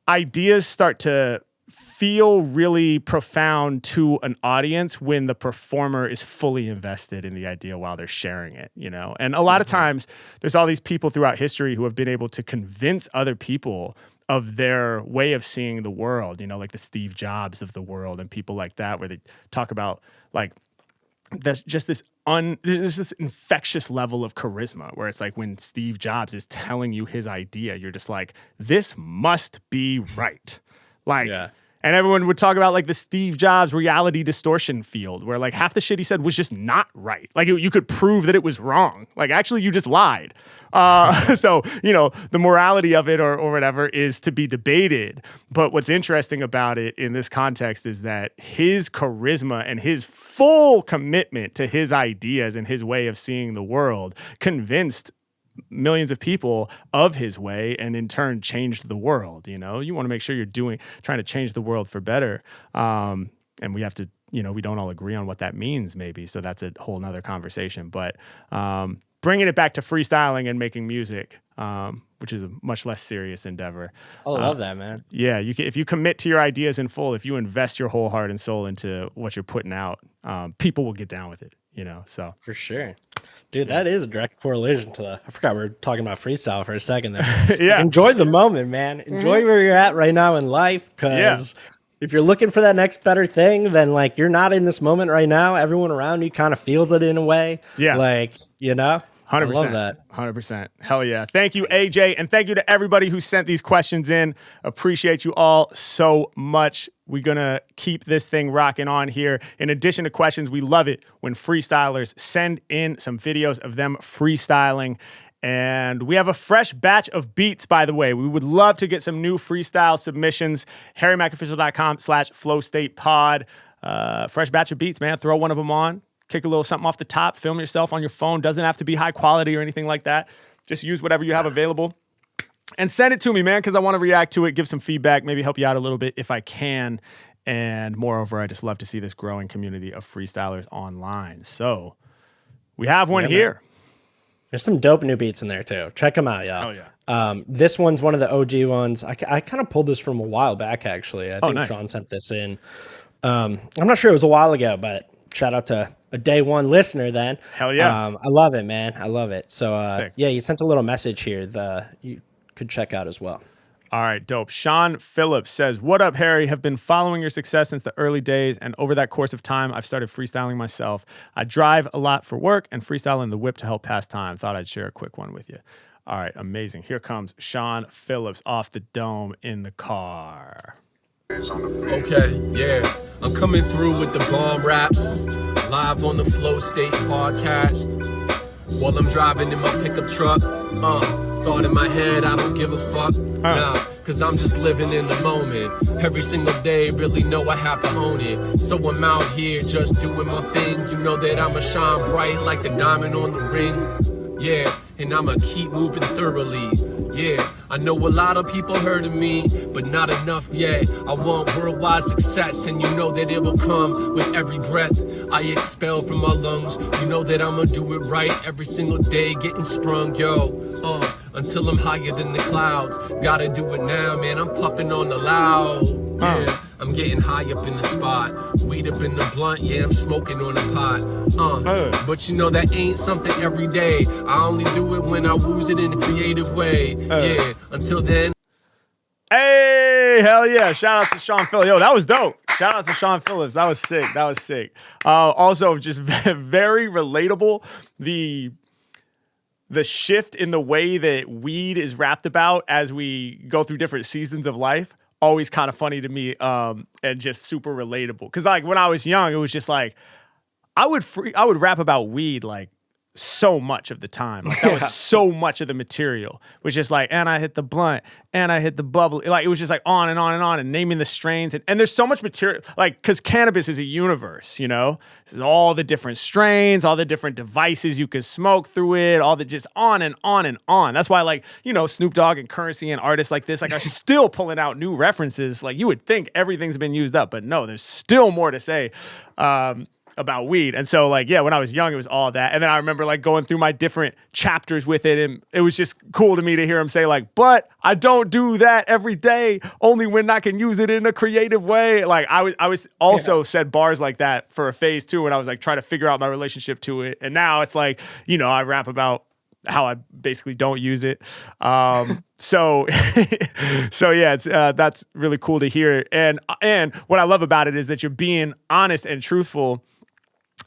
ideas start to feel really profound to an audience when the performer is fully invested in the idea while they're sharing it, you know? And a lot of times there's all these people throughout history who have been able to convince other people of their way of seeing the world, you know, like the Steve Jobs of the world and people like that, where they talk about like, there's just there's this infectious level of charisma where it's like when Steve Jobs is telling you his idea, you're just like, this must be right. Like, and everyone would talk about like the Steve Jobs reality distortion field where like half the shit he said was just not right. Like you could prove that it was wrong. Like actually you just lied. So, you know, the morality of it or whatever is to be debated. But what's interesting about it in this context is that his charisma and his full commitment to his ideas and his way of seeing the world convinced millions of people of his way and in turn changed the world. You know, you want to make sure you're trying to change the world for better. And we have to, you know, we don't all agree on what that means maybe. So that's a whole nother conversation, but bringing it back to freestyling and making music, which is a much less serious endeavor. I love that, man. Yeah. If you commit to your ideas in full, if you invest your whole heart and soul into what you're putting out, people will get down with it, you know? So for sure. Dude, that is a direct correlation to I forgot we were talking about freestyle for a second there. Yeah. Enjoy the moment, man. Enjoy where you're at right now in life. Because if you're looking for that next better thing, then like you're not in this moment right now. Everyone around you kind of feels it in a way. Yeah. Like, you know? 100%. I love that. 100%. Hell yeah. Thank you, AJ. And thank you to everybody who sent these questions in. Appreciate you all so much. We're going to keep this thing rocking on here. In addition to questions, we love it when freestylers send in some videos of them freestyling. And we have a fresh batch of beats, by the way. We would love to get some new freestyle submissions. harrymackofficial.com/flowstatepod. Fresh batch of beats, man. Throw one of them on. Kick a little something off the top, film yourself on your phone. Doesn't have to be high quality or anything like that. Just use whatever you have available and send it to me, man, because I want to react to it, give some feedback, maybe help you out a little bit if I can. And moreover, I just love to see this growing community of freestylers online. So we have one here. Man. There's some dope new beats in there too. Check them out, y'all. Oh, yeah. This one's one of the OG ones. I kind of pulled this from a while back, actually. I think nice. Shawn sent this in. I'm not sure it was a while ago, but shout out to a day one listener then. Hell yeah. I love it, man. I love it. So Sick. yeah, you sent a little message here that you could check out as well. All right, dope. Shawn Phillips says, what up, Harry? Have been following your success since the early days, and over that course of time, I've started freestyling myself. I drive a lot for work and freestyle in the whip to help pass time. Thought I'd share a quick one with you. All right, amazing. Here comes Shawn Phillips off the dome in the car. Okay, yeah. I'm coming through with the bomb raps, live on the Flow State podcast. While I'm driving in my pickup truck, thought in my head, I don't give a fuck. Nah, cause I'm just living in the moment. Every single day, really know I have to own it. So I'm out here just doing my thing. You know that I'ma shine bright like the diamond on the ring. Yeah, and I'ma keep moving thoroughly. Yeah, I know a lot of people heard of me, but not enough yet. I want worldwide success, and you know that it will come with every breath I expel from my lungs. You know that I'ma do it right every single day, getting sprung, yo. Until I'm higher than the clouds. Gotta do it now, man, I'm puffing on the loud. Yeah, I'm getting high up in the spot. Weed up in the blunt, yeah, I'm smoking on the pot. But you know that ain't something every day. I only do it when I wooze it in a creative way. Yeah, until then. Hey, hell yeah. Shout out to Shawn Phillips. Yo, that was dope. Shout out to Shawn Phillips. That was sick. Also, just very relatable. The shift in the way that weed is rapped about as we go through different seasons of life, always kind of funny to me, and just super relatable. Because like when I was young, it was just like I would rap about weed like so much of the time. Like that was so much of the material. It was just like, and I hit the blunt, and I hit the bubble. Like it was just like on and on and on, and naming the strains. And there's so much material, like, because cannabis is a universe, you know? There's all the different strains, all the different devices you can smoke through it, all the just on and on and on. That's why, like, you know, Snoop Dogg and Currency and artists like this, like, are still pulling out new references. Like, you would think everything's been used up, but no, there's still more to say. About weed. And so like, yeah, when I was young, it was all that. And then I remember like going through my different chapters with it. And it was just cool to me to hear him say like, but I don't do that every day, only when I can use it in a creative way. Like I was also said bars like that for a phase too, when I was like trying to figure out my relationship to it. And now it's like, you know, I rap about how I basically don't use it. So yeah, it's that's really cool to hear. And what I love about it is that you're being honest and truthful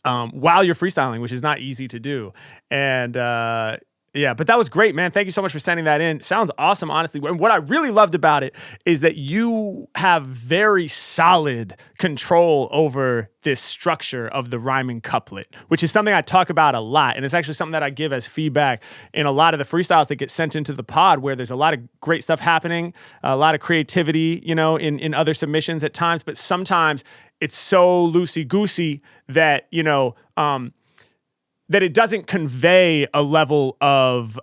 while you're freestyling, which is not easy to do. And yeah, but that was great, man. Thank you so much for sending that in. Sounds awesome, honestly. And what I really loved about it is that you have very solid control over this structure of the rhyming couplet, which is something I talk about a lot. And it's actually something that I give as feedback in a lot of the freestyles that get sent into the pod, where there's a lot of great stuff happening, a lot of creativity, you know, in other submissions at times. But sometimes it's so loosey-goosey that, you know, that it doesn't convey a level of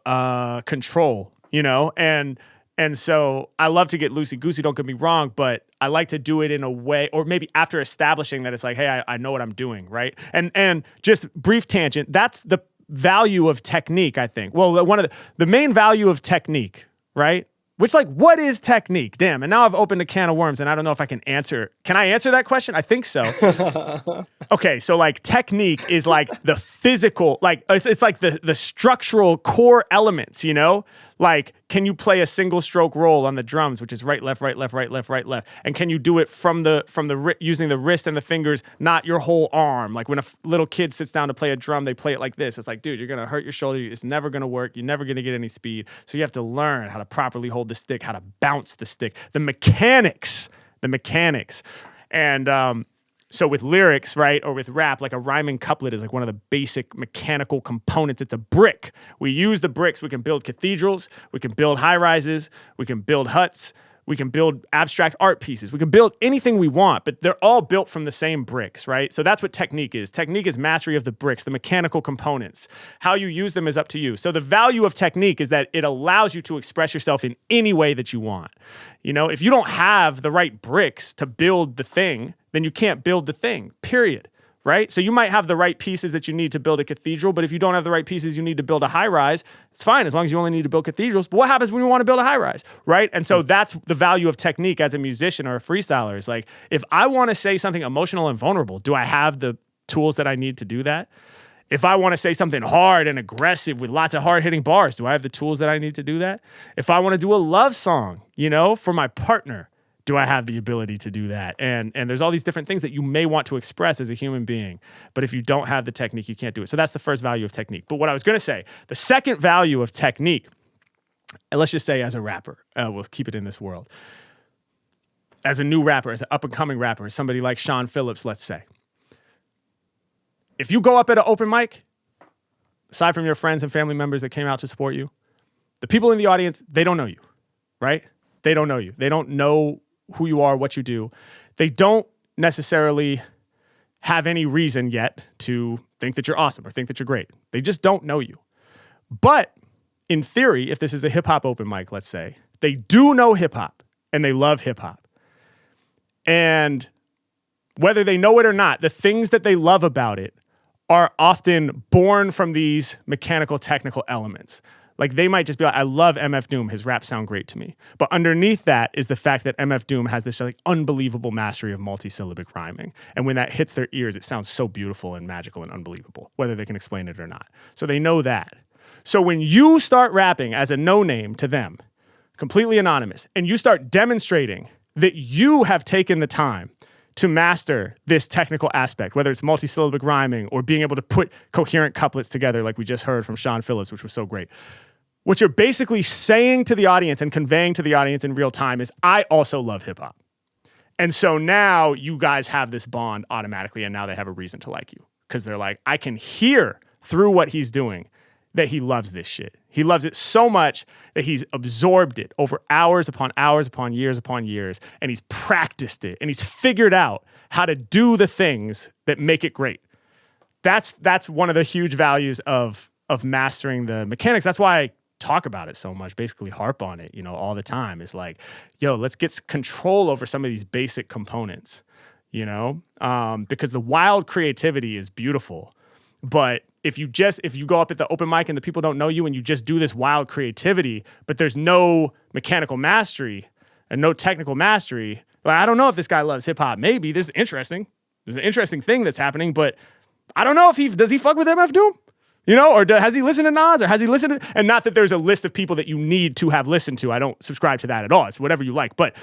control, you know? And so I love to get loosey-goosey, don't get me wrong, but I like to do it in a way, or maybe after establishing that it's like, hey, I know what I'm doing, right? And just brief tangent, that's the value of technique, I think. Well, one of the main value of technique, right? Which, like, what is technique? Damn, and now I've opened a can of worms, and I don't know if I can answer. Can I answer that question? I think so. Okay, so, like, technique is, like, the physical, like, it's like the structural core elements, you know? Like, can you play a single stroke roll on the drums, which is right, left, right, left, right, left, right, left? And can you do it from the using the wrist and the fingers, not your whole arm? Like when a little kid sits down to play a drum, they play it like this. It's like, dude, you're gonna hurt your shoulder. It's never gonna work. You're never gonna get any speed. So you have to learn how to properly hold the stick, how to bounce the stick, the mechanics. And so with lyrics, right, or with rap, like a rhyming couplet is like one of the basic mechanical components. It's a brick. We use the bricks. We can build cathedrals. We can build high-rises. We can build huts. We can build abstract art pieces. We can build anything we want, but they're all built from the same bricks, right? So that's what technique is. Technique is mastery of the bricks, the mechanical components. How you use them is up to you. So the value of technique is that it allows you to express yourself in any way that you want. You know, if you don't have the right bricks to build the thing, then you can't build the thing, period, right? So you might have the right pieces that you need to build a cathedral, but if you don't have the right pieces you need to build a high-rise, it's fine as long as you only need to build cathedrals. But what happens when you want to build a high-rise, right? And so that's the value of technique as a musician or a freestyler. Is like, if I want to say something emotional and vulnerable, do I have the tools that I need to do that? If I want to say something hard and aggressive with lots of hard-hitting bars, do I have the tools that I need to do that? If I want to do a love song, you know, for my partner, do I have the ability to do that? And there's all these different things that you may want to express as a human being. But if you don't have the technique, you can't do it. So that's the first value of technique. But what I was going to say, the second value of technique, and let's just say as a rapper, we'll keep it in this world. As a new rapper, as an up-and-coming rapper, somebody like Shawn Phillips, let's say. If you go up at an open mic, aside from your friends and family members that came out to support you, the people in the audience, they don't know you, right? They don't know you. They don't know who you are, what you do. They don't necessarily have any reason yet to think that you're awesome or think that you're great. They just don't know you. But in theory, if this is a hip-hop open mic, let's say, they do know hip-hop and they love hip-hop. And whether they know it or not, the things that they love about it are often born from these mechanical, technical elements. Like they might just be like, I love MF Doom. His raps sound great to me. But underneath that is the fact that MF Doom has this like unbelievable mastery of multisyllabic rhyming. And when that hits their ears, it sounds so beautiful and magical and unbelievable, whether they can explain it or not. So they know that. So when you start rapping as a no-name to them, completely anonymous, and you start demonstrating that you have taken the time to master this technical aspect, whether it's multisyllabic rhyming or being able to put coherent couplets together like we just heard from Shawn Phillips, which was so great. What you're basically saying to the audience and conveying to the audience in real time is, I also love hip hop. And so now you guys have this bond automatically, and now they have a reason to like you because they're like, I can hear through what he's doing that he loves this shit. He loves it so much that he's absorbed it over hours upon hours upon years, and he's practiced it, and he's figured out how to do the things that make it great. That's one of the huge values of mastering the mechanics. That's why I talk about it so much, basically harp on it, all the time. It's like, yo, let's get control over some of these basic components, because the wild creativity is beautiful. But if you go up at the open mic and the people don't know you and you just do this wild creativity, but there's no mechanical mastery and no technical mastery, like, I don't know if this guy loves hip hop. Maybe this is interesting. There's an interesting thing that's happening, but I don't know if does he fuck with MF Doom? Or has he listened to Nas, or has he listened to, and not that there's a list of people that you need to have listened to. I don't subscribe to that at all. It's whatever you like. But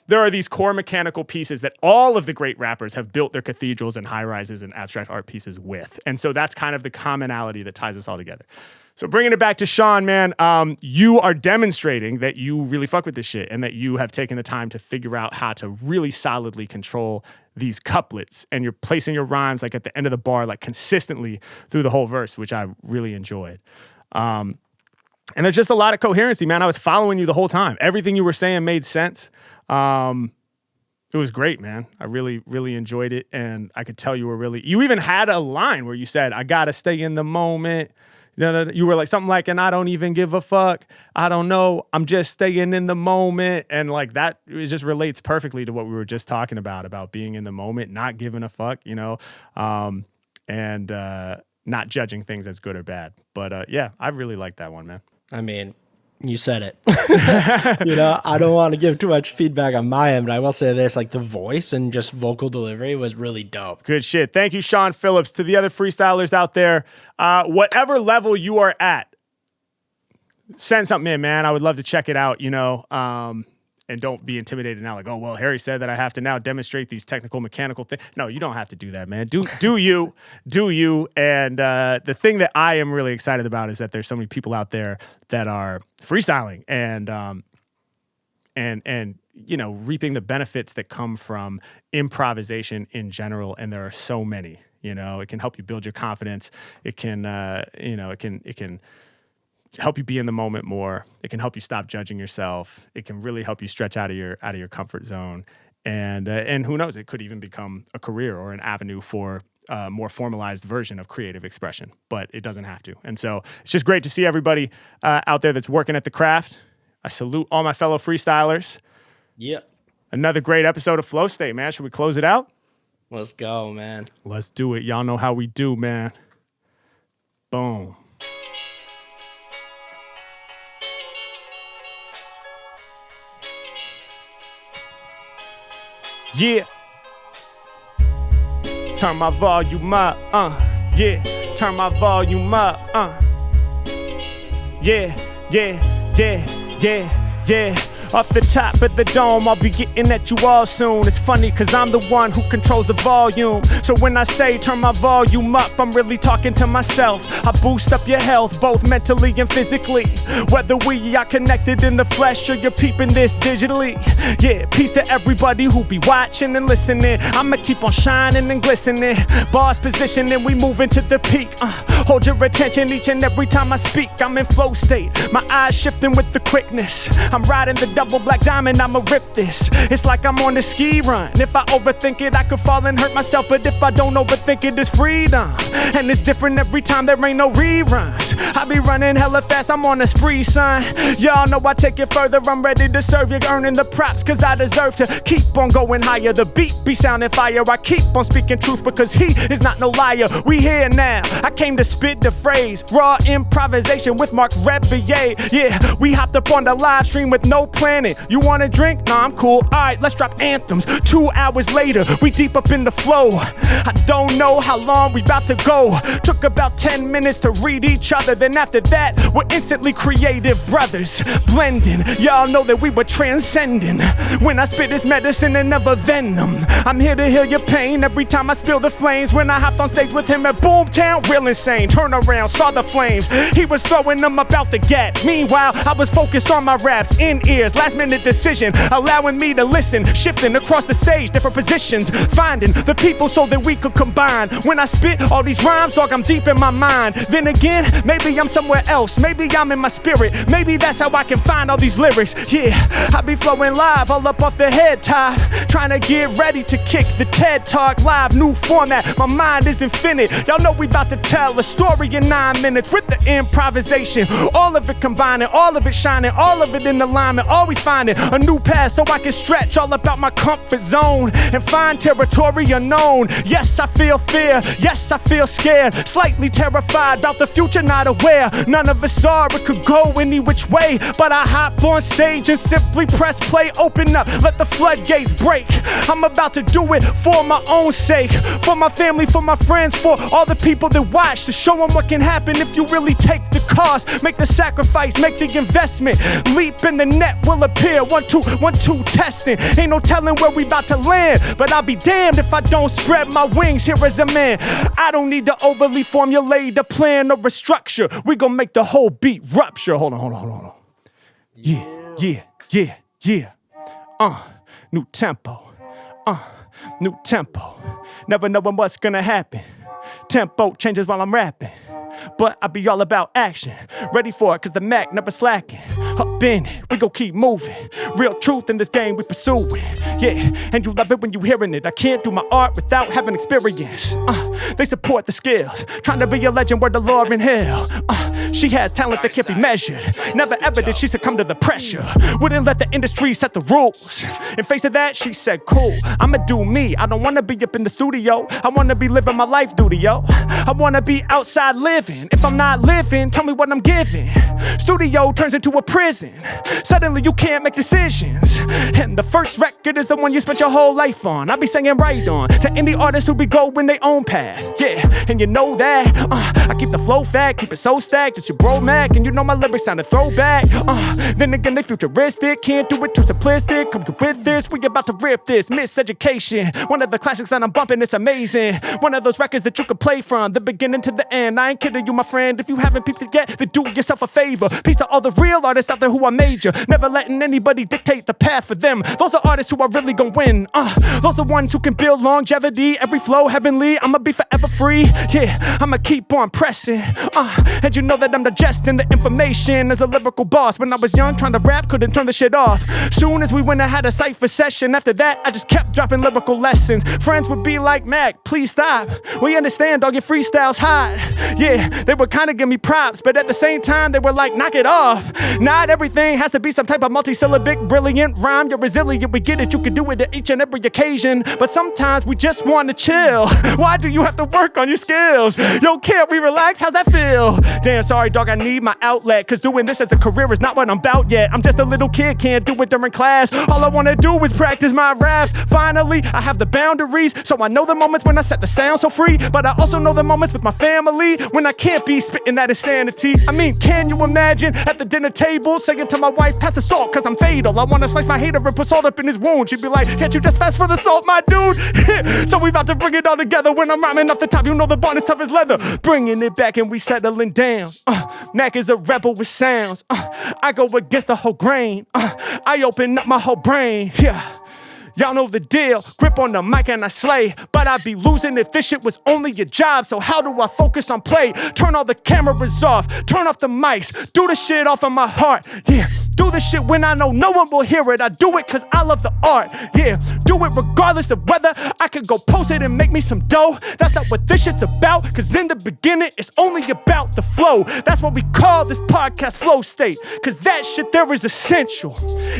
there are these core mechanical pieces that all of the great rappers have built their cathedrals and high rises and abstract art pieces with. And so that's kind of the commonality that ties us all together. So bringing it back to Shawn, man, you are demonstrating that you really fuck with this shit and that you have taken the time to figure out how to really solidly control these couplets, and you're placing your rhymes like at the end of the bar, like consistently through the whole verse, which I really enjoyed. And there's just a lot of coherency, man. I was following you the whole time. Everything you were saying made sense. It was great, man. I really, really enjoyed it. And I could tell you even had a line where you said, I gotta stay in the moment. You were like something like, and I don't even give a fuck. I don't know. I'm just staying in the moment. And like that, it just relates perfectly to what we were just talking about being in the moment, not giving a fuck, and not judging things as good or bad. But yeah, I really like that one, man. I mean, you said it. I don't want to give too much feedback on my end, but I will say this, like the voice and just vocal delivery was really dope. Good shit. Thank you, Shawn Phillips. To the other freestylers out there, whatever level you are at, send something in, man. I would love to check it out, and don't be intimidated now. Like, oh, well, Harry said that I have to now demonstrate these technical, mechanical things. No, you don't have to do that, man. Do you. And the thing that I am really excited about is that there's so many people out there that are freestyling and reaping the benefits that come from improvisation in general. And there are so many, it can help you build your confidence. It can, it can help you be in the moment more. It can help you stop judging yourself. It can really help you stretch out of your comfort zone. And who knows, it could even become a career or an avenue for a more formalized version of creative expression, but it doesn't have to. And so it's just great to see everybody out there that's working at the craft. I salute all my fellow freestylers. Yep. Another great episode of Flow State, man. Should we close it out? Let's go, man. Let's do it. Y'all know how we do, man. Boom. Yeah. Turn my volume up, yeah. Turn my volume up, yeah. Off the top of the dome, I'll be getting at you all soon. It's funny cause I'm the one who controls the volume. So when I say turn my volume up, I'm really talking to myself. I boost up your health, both mentally and physically. Whether we are connected in the flesh or you're peeping this digitally. Yeah, peace to everybody who be watching and listening. I'ma keep on shining and glistening. Bars positioning, we moving to the peak. Hold your attention each and every time I speak. I'm in flow state, my eyes shifting with the quickness. I'm riding the double black diamond, I'ma rip this. It's like I'm on the ski run. If I overthink it, I could fall and hurt myself. But if I don't overthink it, it's freedom. And it's different every time, there ain't no reruns. I be running hella fast, I'm on a spree, son. Y'all know I take it further, I'm ready to serve you. Earning the props, cause I deserve to keep on going higher. The beat be sounding fire, I keep on speaking truth because he is not no liar. We here now, I came to spit the phrase. Raw improvisation with Marc Rebillet. Yeah, we hopped up on the live stream with no planning. You want a drink? Nah, I'm cool. Alright, let's drop anthems. 2 hours later, we deep up in the flow. I don't know how long we about to go. Took about 10 minutes to read each other. Then after that, we're instantly creative brothers. Blending, y'all know that we were transcending. When I spit this medicine and never venom, I'm here to heal your pain every time I spill the flames. When I hopped on stage with him at Boomtown, real insane. Turn around, saw the flames. He was throwing them about the gat. Meanwhile, I was focused on my raps, in ears, last minute decision, allowing me to listen, shifting across the stage, different positions, finding the people so that we could combine. When I spit all these rhymes, dog, I'm deep in my mind. Then again, maybe I'm somewhere else, maybe I'm in my spirit, maybe that's how I can find all these lyrics. Yeah, I be flowing live, all up off the head top, trying to get ready to kick the TED Talk live, new format, my mind is infinite. Y'all know we about to tell a story in 9 minutes with the improvisation, all of it combining, all of it shining, all of it in alignment, always finding a new path so I can stretch all about my comfort zone and find territory unknown. Yes, I feel fear, yes, I feel scared, slightly terrified about the future, not aware. None of us saw it could go any which way, but I hop on stage and simply press play, open up, let the floodgates break. I'm about to do it for my own sake, for my family, for my friends, for all the people that watch, to show them what can happen if you really take the cost, make the sacrifice, make the investment, leap in the net will appear. 1, 2, 1, 2, testing. Ain't no telling where we about to land, but I'll be damned if I don't spread my wings here as a man. I don't need to overly formulate a plan or a structure. We gon' make the whole beat rupture. Hold on. Yeah. New tempo. New tempo. Never knowing what's gonna happen. Tempo changes while I'm rapping, but I be all about action. Ready for it, cause the Mack never slacking. Up in it, we gon' keep moving. Real truth in this game we pursuing. Yeah, and you love it when you hearing it. I can't do my art without having experience. They support the skills. Trying to be a legend, word to Lauryn Hill. She has talent that can't be measured. Never ever did she succumb to the pressure. Wouldn't let the industry set the rules. In face of that, she said, cool, I'ma do me. I don't wanna be up in the studio. I wanna be living my life duty, yo. I wanna be outside living. If I'm not living, tell me what I'm giving. Studio turns into a prison. Suddenly you can't make decisions. And the first record is the one you spent your whole life on. I be singing right on to indie artists who be going their own path. Yeah, and you know that. I keep the flow fat, keep it so stacked. It's your bro Mack, and you know my lyrics sound a throwback. Then again, they futuristic. Can't do it too simplistic. Come with this, we about to rip this. Miseducation, one of the classics that I'm bumping, it's amazing. One of those records that you can play from the beginning to the end. I ain't kidding you, my friend. If you haven't peeped it yet, then do yourself a favor. Peace to all the real artists out there who are major. Never letting anybody dictate the path for them. Those are artists who are really gonna win. Those are ones who can build longevity. Every flow heavenly, I'ma be forever free. Yeah, I'ma keep on pressing. And you know that I'm digesting the information as a lyrical boss. When I was young, trying to rap, couldn't turn the shit off. Soon as we went and had a cypher session, after that, I just kept dropping lyrical lessons. Friends would be like, Mack, please stop. We understand, dog, your freestyle's hot. Yeah, they would kind of give me props, but at the same time, they were like, knock it off. Not everything has to be some type of multisyllabic, brilliant rhyme. You're resilient, we get it, you can do it at each and every occasion. But sometimes we just want to chill. Why do you have to work on your skills? Yo, can't we relax? How's that feel? Damn, sorry, dog, I need my outlet, cause doing this as a career is not what I'm about yet. I'm just a little kid, can't do it during class. All I wanna do is practice my raps. Finally, I have the boundaries, so I know the moments when I set the sound so free, but I also know the moments with my family when I can't be spitting that insanity. I mean, can you imagine at the dinner table saying to my wife, pass the salt, cause I'm fatal. I wanna slice my hater and put salt up in his wound. She'd be like, can't you just fast for the salt, my dude? So we about to bring it all together. When I'm rhyming off the top, you know the bond is tough as leather. Bringing it back and we settling down. Mack is a rebel with sounds. I go against the whole grain. I open up my whole brain. Yeah. Y'all know the deal, grip on the mic and I slay. But I'd be losing if this shit was only a job. So how do I focus on play? Turn all the cameras off, turn off the mics. Do the shit off of my heart, yeah. Do the shit when I know no one will hear it. I do it cause I love the art, yeah. Do it regardless of whether I could go post it and make me some dough. That's not what this shit's about, cause in the beginning it's only about the flow. That's what we call this podcast flow state, cause that shit there is essential.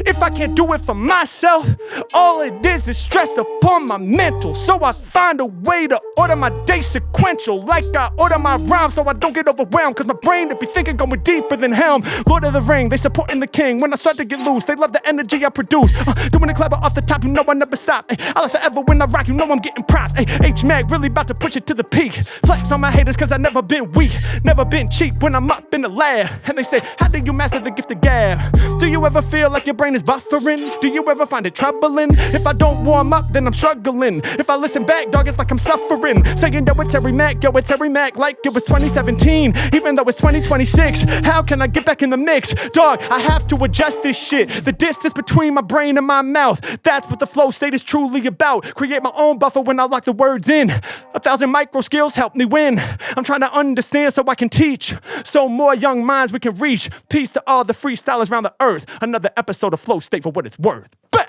If I can't do it for myself, all it it is stress upon my mental. So I find a way to order my day sequential, like I order my rhymes so I don't get overwhelmed. Cause my brain to be thinking going deeper than Helm. Lord of the Ring, they supporting the king. When I start to get loose, they love the energy I produce. Doing it clever off the top, you know I never stop. I last forever when I rock, you know I'm getting props. H-Mack really about to push it to the peak. Flex on my haters cause I never been weak, never been cheap when I'm up in the lab. And they say, how do you master the gift of gab? Do you ever feel like your brain is buffering? Do you ever find it troubling? If I don't warm up, then I'm struggling. If I listen back, dog, it's like I'm suffering. Saying, yo, it's Harry Mack, yo, it's Harry Mack, like it was 2017, even though it's 2026. How can I get back in the mix? Dog, I have to adjust this shit. The distance between my brain and my mouth, that's what the flow state is truly about. Create my own buffer when I lock the words in. 1,000 micro skills help me win. I'm trying to understand so I can teach, so more young minds we can reach. Peace to all the freestylers around the earth. Another episode of Flow State for what it's worth. Bah!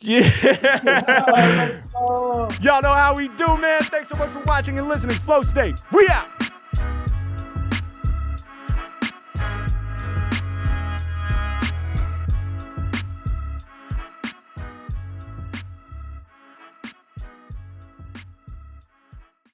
Yeah. Y'all know how we do, man. Thanks so much for watching and listening. Flow State, we out.